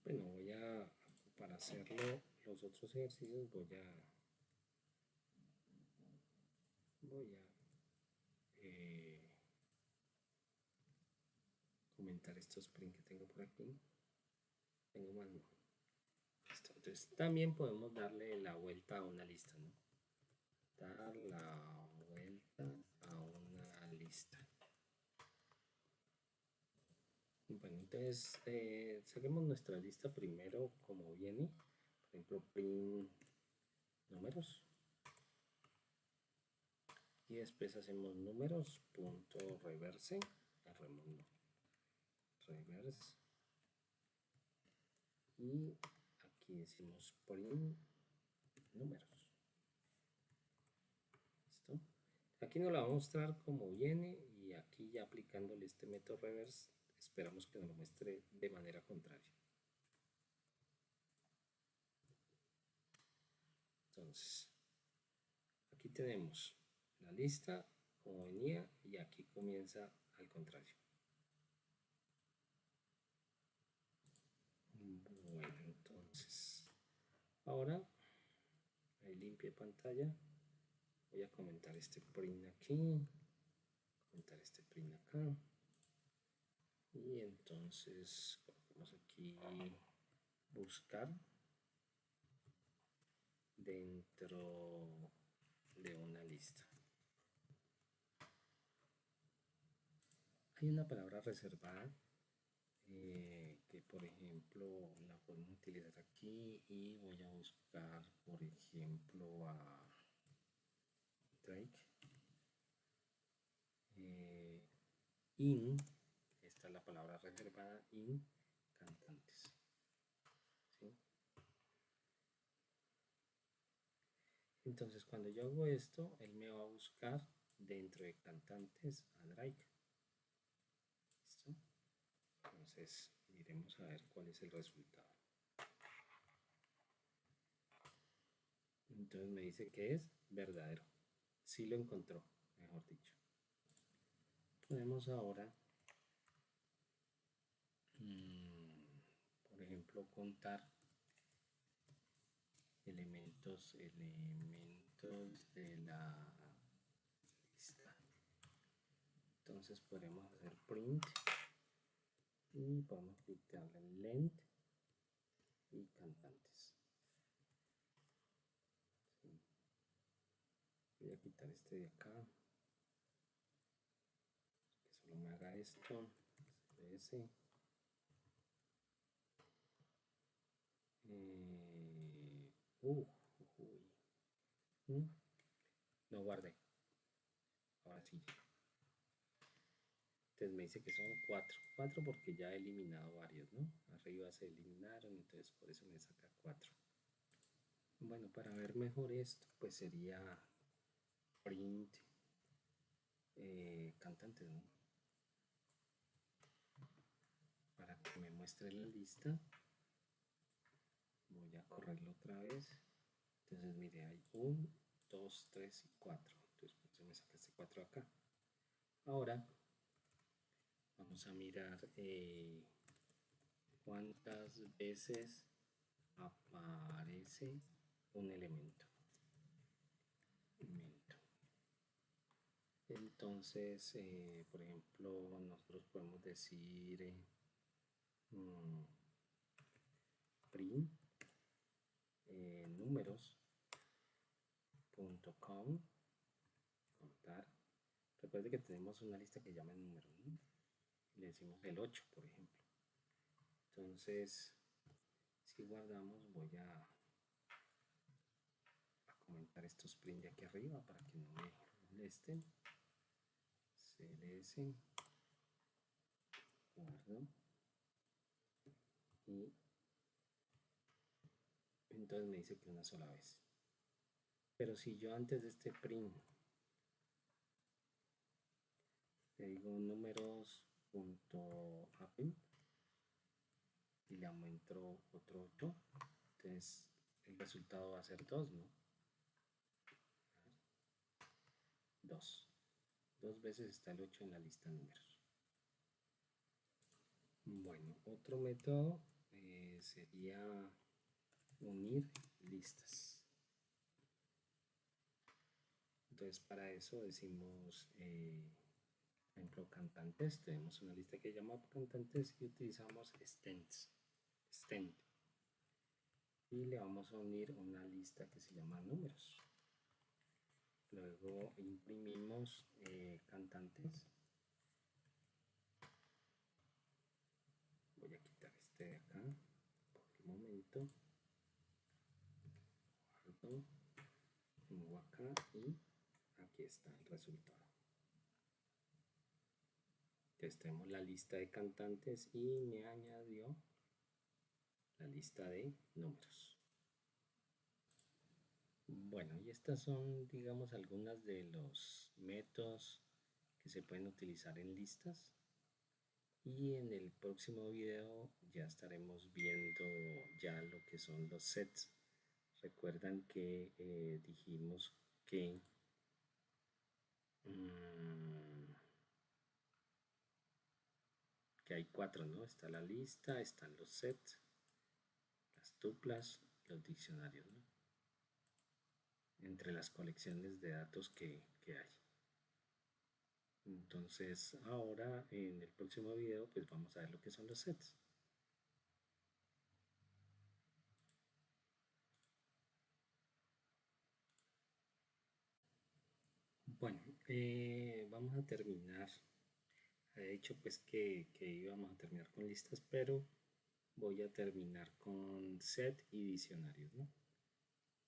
Bueno, para hacerlo, los otros ejercicios voy a comentar estos prints que tengo por aquí. Tengo más, no. Listo. Entonces, también podemos darle la vuelta a una lista, ¿no? Dar la vuelta a una lista. Bueno, entonces saquemos nuestra lista primero como viene. Por ejemplo, print números. Y después hacemos números punto reverse, reverse. Y aquí decimos print números. ¿Listo? Aquí nos la va a mostrar como viene y aquí ya aplicándole este método reverse, esperamos que nos lo muestre de manera contraria. Entonces, aquí tenemos la lista como venía y aquí comienza al contrario. Bueno, entonces, ahora, ahí limpie pantalla. Voy a comentar este print aquí, comentar este print acá. Y entonces, vamos aquí buscar dentro de una lista. Hay una palabra reservada que por ejemplo la podemos utilizar aquí y voy a buscar por ejemplo a Drake. In, esta es la palabra reservada, in cantantes. ¿Sí? Entonces cuando yo hago esto, él me va a buscar dentro de cantantes a Drake. ¿Listo? Entonces miremos a ver cuál es el resultado. Entonces me dice que es verdadero. Sí lo encontró, mejor dicho. Podemos ahora, por ejemplo, contar elementos de la lista. Entonces podemos hacer print y podemos quitarle length y cantantes. ¿Sí? Voy a quitar este de acá, que solo me haga esto, ese. No guardé. Ahora sí. Entonces me dice que son 4 porque ya he eliminado varios, ¿no? Arriba se eliminaron, entonces por eso me saca 4. Bueno, para ver mejor esto, pues sería print cantantes, ¿no? Para que me muestre la lista, voy a correrlo otra vez. Entonces mire, hay 1, 2, 3 y 4. Entonces por eso me saca este 4 acá. Ahora vamos a mirar cuántas veces aparece un elemento. Entonces, por ejemplo, nosotros podemos decir print números.com contar. Recuerde que tenemos una lista que llama números, ¿no? Le decimos el 8, por ejemplo. Entonces, si guardamos, voy a comentar estos print de aquí arriba para que no me molesten. CLS, guardo, y entonces me dice que una sola vez. Pero si yo antes de este print le digo números.append y le aumento otro 8, entonces el resultado va a ser 2, ¿no? 2. 2 veces está el 8 en la lista de números. Bueno, otro método sería unir listas. Entonces para eso decimos, por ejemplo, cantantes. Tenemos una lista que se llama cantantes y utilizamos extend. Y le vamos a unir una lista que se llama números. Luego imprimimos cantantes. Voy a quitar este de acá por el momento. Guardo, muevo acá y aquí está el resultado. Entonces tenemos la lista de cantantes y me añadió la lista de números. Bueno, y estas son, digamos, algunas de los métodos que se pueden utilizar en listas. Y en el próximo video ya estaremos viendo ya lo que son los sets. Recuerdan que dijimos que que hay 4, ¿no? Está la lista, están los sets, las tuplas, los diccionarios, ¿no? Entre las colecciones de datos que hay. Entonces ahora en el próximo video pues vamos a ver lo que son los sets. Bueno, vamos a terminar. He dicho pues que íbamos a terminar con listas, pero voy a terminar con set y diccionarios, ¿no?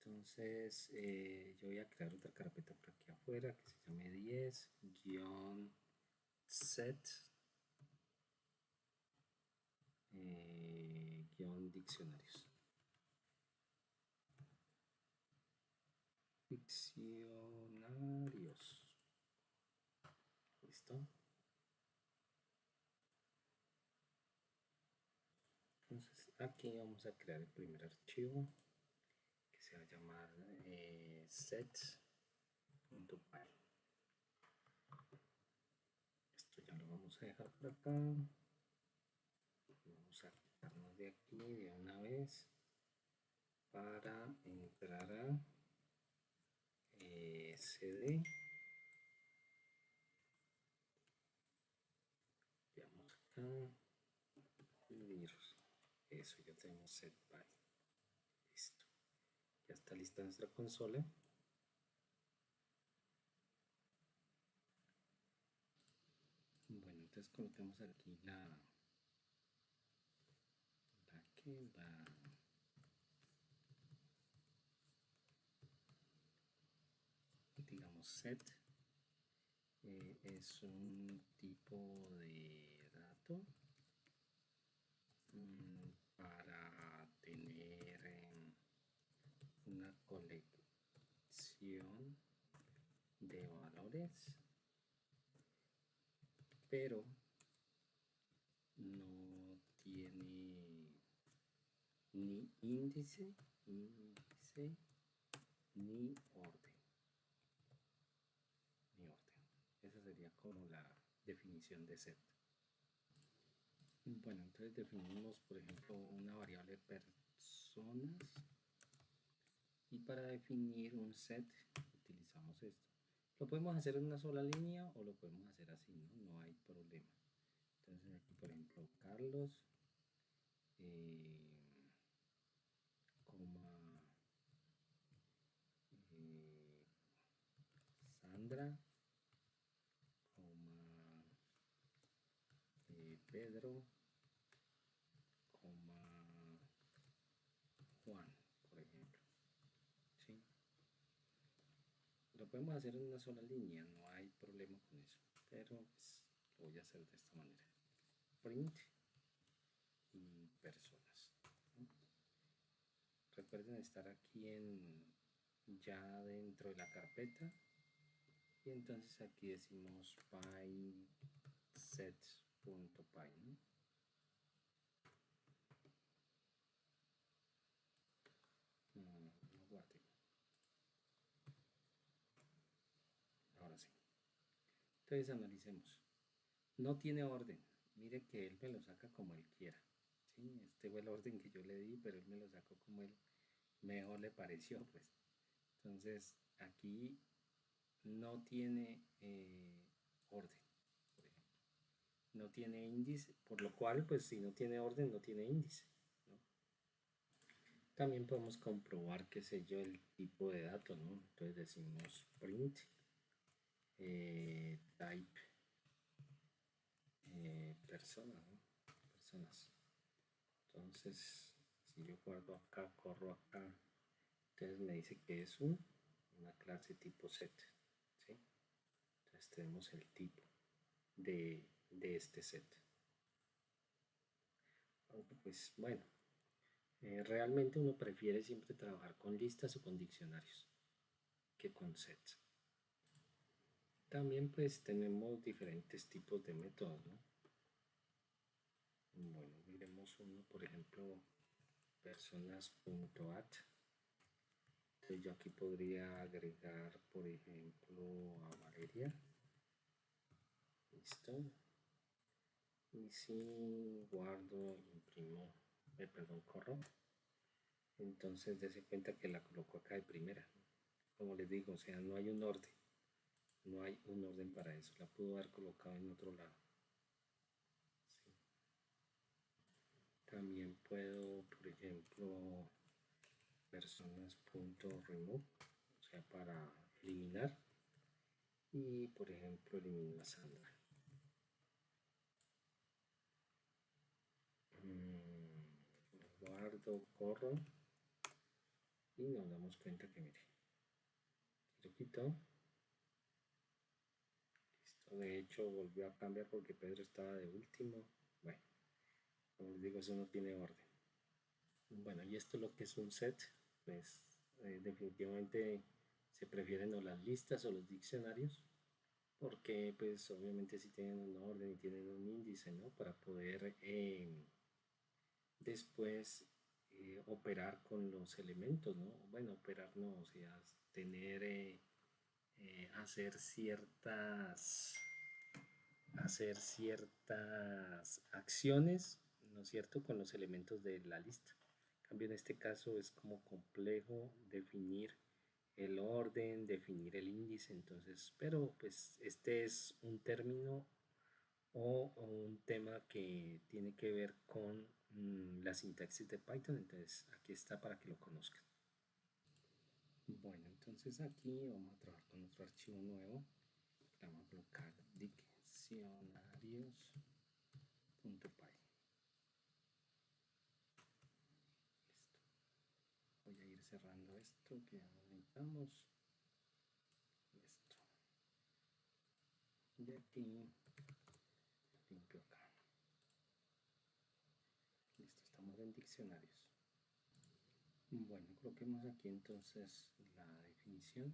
Entonces yo voy a crear otra carpeta por aquí afuera que se llame 10-set diccionarios. Diccionarios. ¿Listo? Entonces aquí vamos a crear el primer archivo que se va a llamar set.py. Esto ya lo vamos a dejar por acá. Vamos a quitarnos de aquí de una vez para entrar a cd. Veamos acá. Eso, ya tenemos setpy. Listo. Ya está lista nuestra consola. Bueno, entonces colocamos aquí la que va, digamos set, es un tipo de dato para tener una colección de valores, pero no tiene ni índice ni orden. Esa sería como la definición de set. Bueno, entonces definimos, por ejemplo, una variable personas, y para definir un set utilizamos esto. Lo podemos hacer en una sola línea o lo podemos hacer así, no hay problema. Entonces aquí, por ejemplo, Carlos, Sandra, Pedro, Juan, por ejemplo. ¿Sí? Lo podemos hacer en una sola línea, no hay problema con eso, pero pues, lo voy a hacer de esta manera. Print y personas, ¿no? Recuerden estar aquí ya dentro de la carpeta, y entonces aquí decimos py sets.py, ¿no? No guarde. Ahora sí. Entonces analicemos. No tiene orden. Mire que él me lo saca como él quiera. ¿Sí? Este fue el orden que yo le di, pero él me lo sacó como él mejor le pareció, pues. Entonces aquí no tiene orden, por ejemplo. No tiene índice, por lo cual, pues si no tiene orden, no tiene índice, ¿no? También podemos comprobar, qué sé yo, el tipo de dato, ¿no? Entonces decimos print type persona, ¿no? Personas. Entonces, si yo guardo acá, corro acá, entonces me dice que es una clase tipo set, ¿sí? Entonces tenemos el tipo de este set. Aunque pues bueno, realmente uno prefiere siempre trabajar con listas o con diccionarios que con sets. También pues tenemos diferentes tipos de métodos, ¿no? Bueno, miremos uno, por ejemplo, personas.add. Entonces yo aquí podría agregar, por ejemplo, a Valeria. Listo. Y si guardo, imprimo, perdón, corro, entonces dése cuenta que la coloco acá de primera. Como les digo, o sea, no hay un orden. No hay un orden para eso. La pudo haber colocado en otro lado. ¿Sí? También puedo, por ejemplo, personas.remove, o sea, para eliminar. Y, por ejemplo, elimino a Sandra. Guardo, corro. Y nos damos cuenta que, mire, lo quito. Listo. De hecho, volvió a cambiar porque Pedro estaba de último. Bueno, como les digo, eso no tiene orden. Bueno, y esto es lo que es un set, pues definitivamente se prefieren o las listas o los diccionarios, porque pues obviamente si tienen un orden y tienen un índice, ¿no? Para poder después operar con los elementos, ¿no? Bueno, operar no, o sea, tener, hacer ciertas acciones, ¿no es cierto?, con los elementos de la lista. En cambio, en este caso es como complejo definir el orden, definir el índice, entonces, pero pues este es un término o un tema que tiene que ver con la sintaxis de Python, entonces aquí está para que lo conozcan. Bueno, entonces aquí vamos a trabajar con otro archivo nuevo. Vamos a colocar diccionarios.py. Voy a ir cerrando esto que ya no necesitamos. Esto. Y aquí limpio acá. Listo, estamos en diccionarios. Bueno, coloquemos aquí entonces la definición.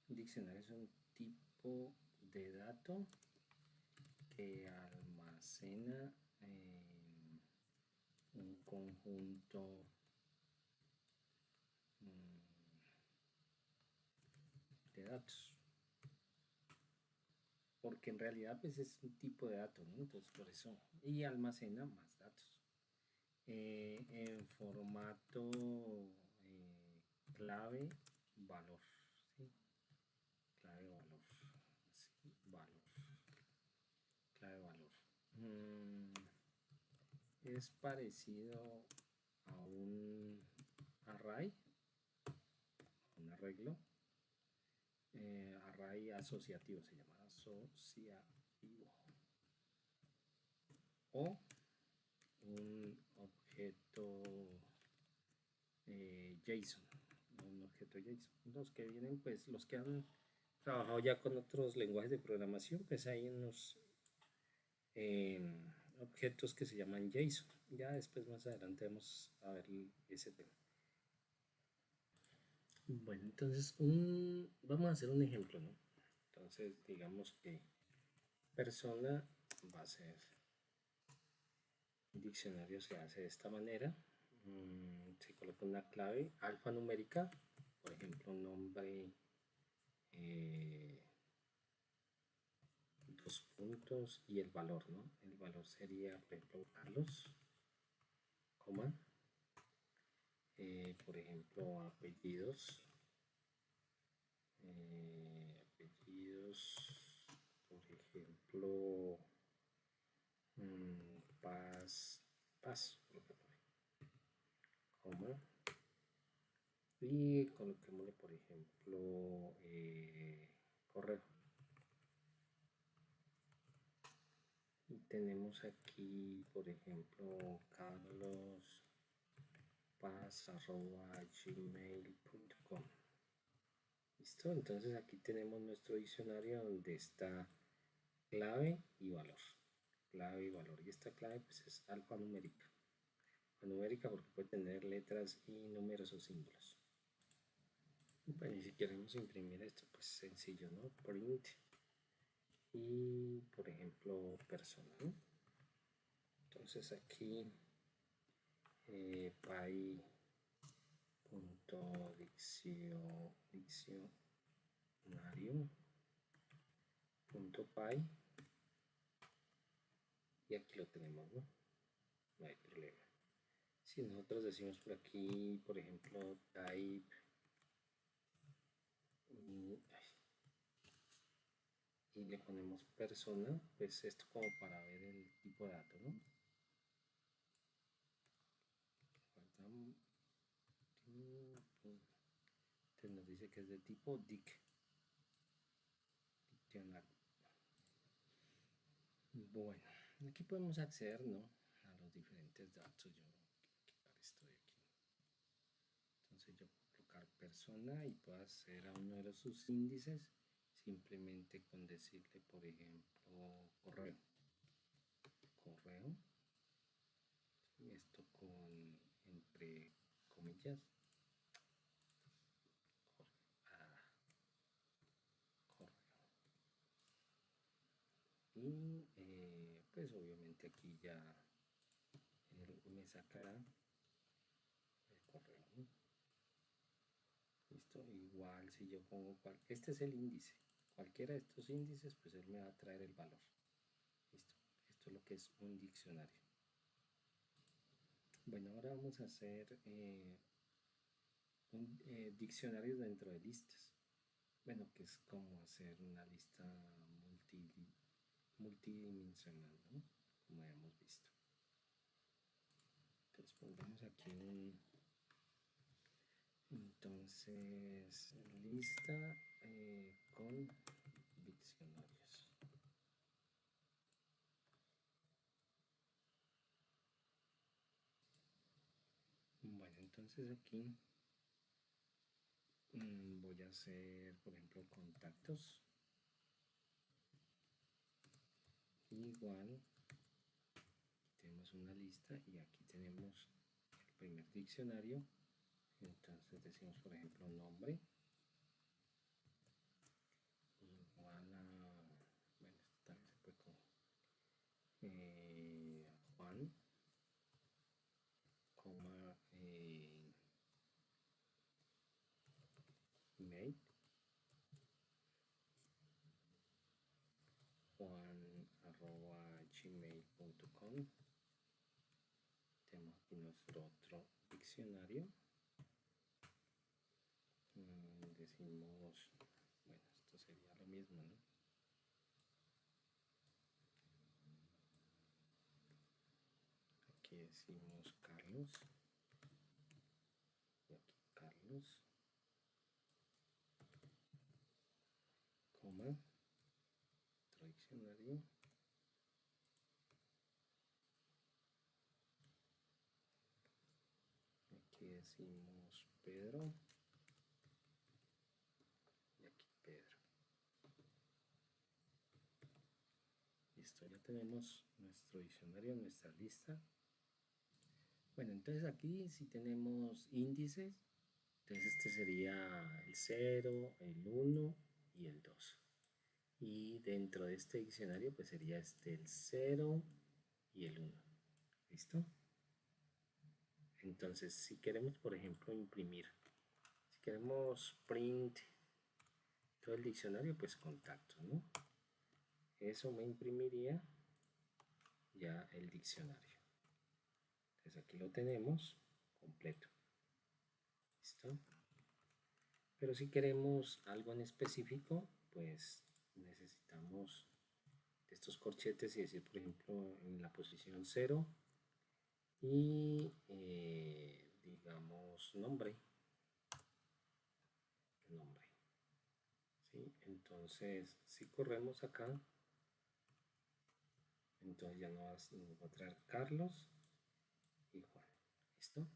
Un diccionario es un tipo de dato que almacena un conjunto de datos, porque en realidad pues es un tipo de dato, ¿no? Entonces por eso, y almacena más datos en formato clave valor, ¿sí? Clave valor, ¿sí? Valor, clave valor. Es parecido a un array, un arreglo, array asociativo se llama, asociativo, o un objeto JSON, un objeto JSON. Los que vienen, pues los que han trabajado ya con otros lenguajes de programación, pues hay unos objetos que se llaman JSON. Ya después más adelante vamos a ver ese tema. Bueno, entonces vamos a hacer un ejemplo, ¿no? Entonces digamos que persona va a ser un diccionario, se hace de esta manera. Se coloca una clave alfanumérica, por ejemplo nombre, dos puntos y el valor, ¿no? El valor sería, por ejemplo, Carlos, coma, por ejemplo, apellidos, por ejemplo, Paz, coma, y coloquémosle, por ejemplo, correo. Y tenemos aquí, por ejemplo, carlospaz@gmail.com. ¿Listo? Entonces aquí tenemos nuestro diccionario donde está clave y valor. Clave y valor. Y esta clave pues es alfanumérica. Alfanumérica porque puede tener letras y números o símbolos. Bueno, y si queremos imprimir esto, pues sencillo, ¿no? Print y por ejemplo persona, ¿no? Entonces aquí py.diccionario.py y aquí lo tenemos, ¿no? No hay problema. Si nosotros decimos por aquí, por ejemplo, type y le ponemos persona, pues esto como para ver el tipo de dato, ¿no? Entonces nos dice que es de tipo diccionario. Bueno, aquí podemos acceder, ¿no?, a los diferentes datos. Yo voy a quitar esto de aquí. Entonces yo puedo colocar persona y puedo acceder a uno de sus índices simplemente con decirle, por ejemplo, correo. Y esto con entre comillas, correo. Y pues obviamente aquí ya él me sacará el correo, ¿no? Listo, igual si yo pongo este es el índice, cualquiera de estos índices, pues él me va a traer el valor. Listo, esto es lo que es un diccionario. Bueno, ahora vamos a hacer diccionarios dentro de listas. Bueno, que es como hacer una lista multidimensional, ¿no?, como habíamos visto. Entonces pongamos aquí entonces lista con diccionarios. Bueno, entonces aquí voy a hacer, por ejemplo, contactos. Igual tenemos una lista y aquí tenemos el primer diccionario. Entonces decimos, por ejemplo, nombre igual a, bueno, esto también se puede como Juan, coma email, juan@gmail.com. Tenemos aquí nuestro otro diccionario. Decimos, bueno, esto sería lo mismo, ¿no? Aquí decimos Carlos y aquí Carlos, coma, otro diccionario. Aquí decimos Pedro y aquí Pedro. Listo, ya tenemos nuestro diccionario, nuestra lista. Bueno, entonces aquí si tenemos índices, entonces este sería el 0, el 1 y el 2. Y dentro de este diccionario pues sería el 0 y el 1. ¿Listo? Entonces si queremos, por ejemplo, imprimir, si queremos print todo el diccionario, pues contactos, ¿no? Eso me imprimiría ya el diccionario. Entonces aquí lo tenemos completo. ¿Listo? Pero si queremos algo en específico, pues necesitamos estos corchetes y decir, por ejemplo, en la posición 0 y digamos nombre. ¿Sí? Entonces, si corremos acá, entonces ya nos va a traer Carlos y Juan. ¿Listo?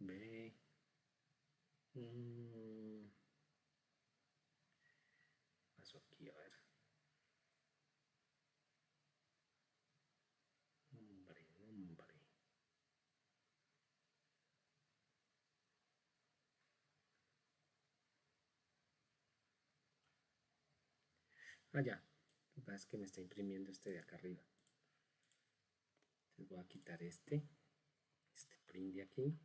Ve. Paso aquí, a ver. allá. Lo que pasa es que me está imprimiendo este de acá arriba. Entonces voy a quitar este print de aquí.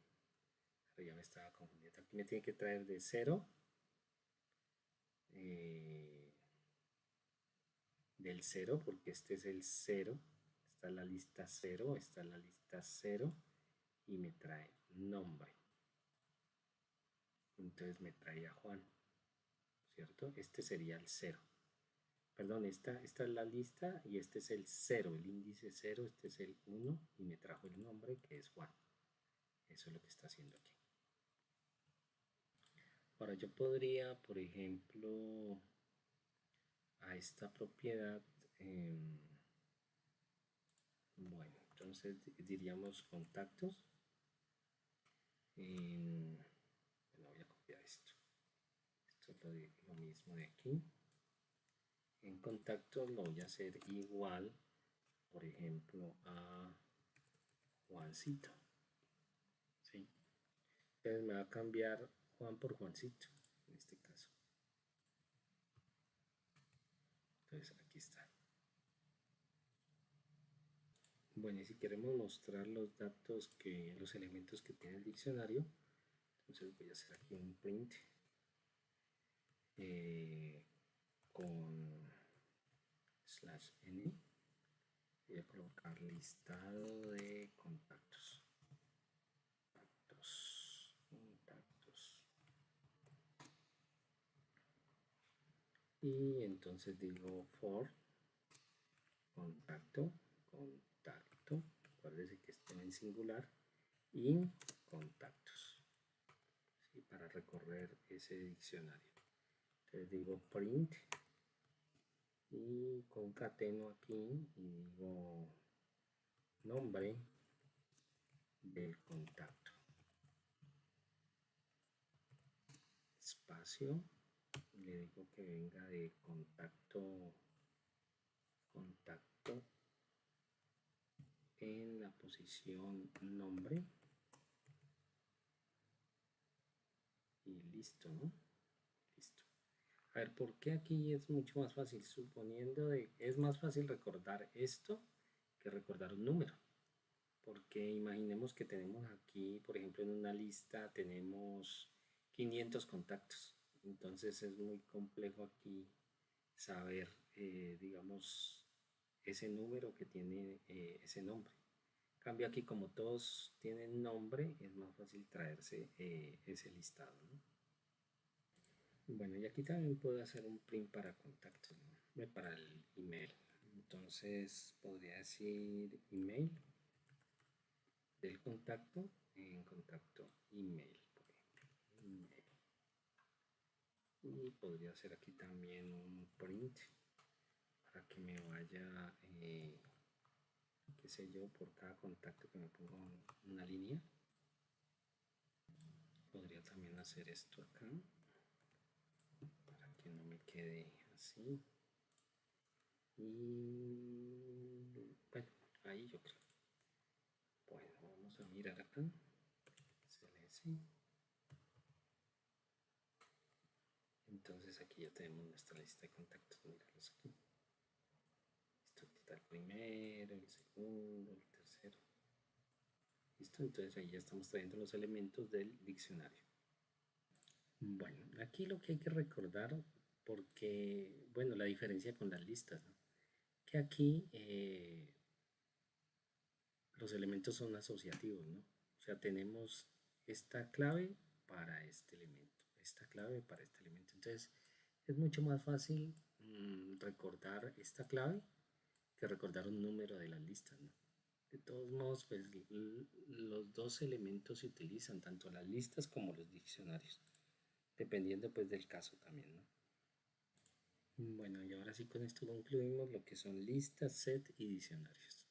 Pero ya me estaba confundiendo. Aquí me tiene que traer de 0. Del 0, porque este es el 0. Está la lista 0, está la lista 0. Y me trae nombre. Entonces me trae a Juan, ¿cierto? Este sería el 0. Perdón, esta es la lista y este es el 0, el índice 0, este es el 1 y me trajo el nombre que es Juan. Eso es lo que está haciendo aquí. Ahora yo podría, por ejemplo, a esta propiedad, bueno, entonces diríamos contactos. Bueno, voy a copiar esto. Esto es lo mismo de aquí. En contactos lo voy a hacer igual, por ejemplo, a Juancito. ¿Sí? Entonces me va a cambiar Juan por Juancito, en este caso. Entonces aquí está. Bueno, y si queremos mostrar los datos los elementos que tiene el diccionario, entonces voy a hacer aquí un print con /n. Voy a colocar listado de contactos. Y entonces digo for contacto, acuérdense que estén en singular, y contactos, ¿sí? Para recorrer ese diccionario. Entonces digo print y concateno aquí y digo nombre del contacto, espacio, le digo que venga de contacto en la posición nombre y listo, ¿no? Listo. A ver, ¿por qué aquí es mucho más fácil? Suponiendo es más fácil recordar esto que recordar un número. Porque imaginemos que tenemos aquí, por ejemplo, en una lista tenemos 500 contactos. Entonces es muy complejo aquí saber, digamos, ese número que tiene ese nombre. En cambio aquí, como todos tienen nombre, es más fácil traerse ese listado, ¿no? Bueno, y aquí también puedo hacer un print para contactos, ¿no? Para el email. Entonces podría decir email del contacto en contacto email, por ejemplo. Email. Y podría hacer aquí también un print para que me vaya, qué sé yo, por cada contacto que me pongo una línea. Podría también hacer esto acá para que no me quede así. Y bueno, ahí yo creo. Bueno, vamos a mirar acá. CLS. Entonces aquí ya tenemos nuestra lista de contactos. Míralos aquí. Listo, aquí está el primero, el segundo, el tercero. Listo, entonces ahí ya estamos trayendo los elementos del diccionario. Bueno, aquí lo que hay que recordar, porque, bueno, la diferencia con las listas, ¿no? Que aquí los elementos son asociativos, ¿no? O sea, tenemos esta clave para este elemento, esta clave para este elemento. Entonces, es mucho más fácil recordar esta clave que recordar un número de las listas, ¿no? De todos modos, pues los dos elementos se utilizan, tanto las listas como los diccionarios, dependiendo pues del caso también, ¿no? Bueno, y ahora sí con esto concluimos lo que son listas, set y diccionarios.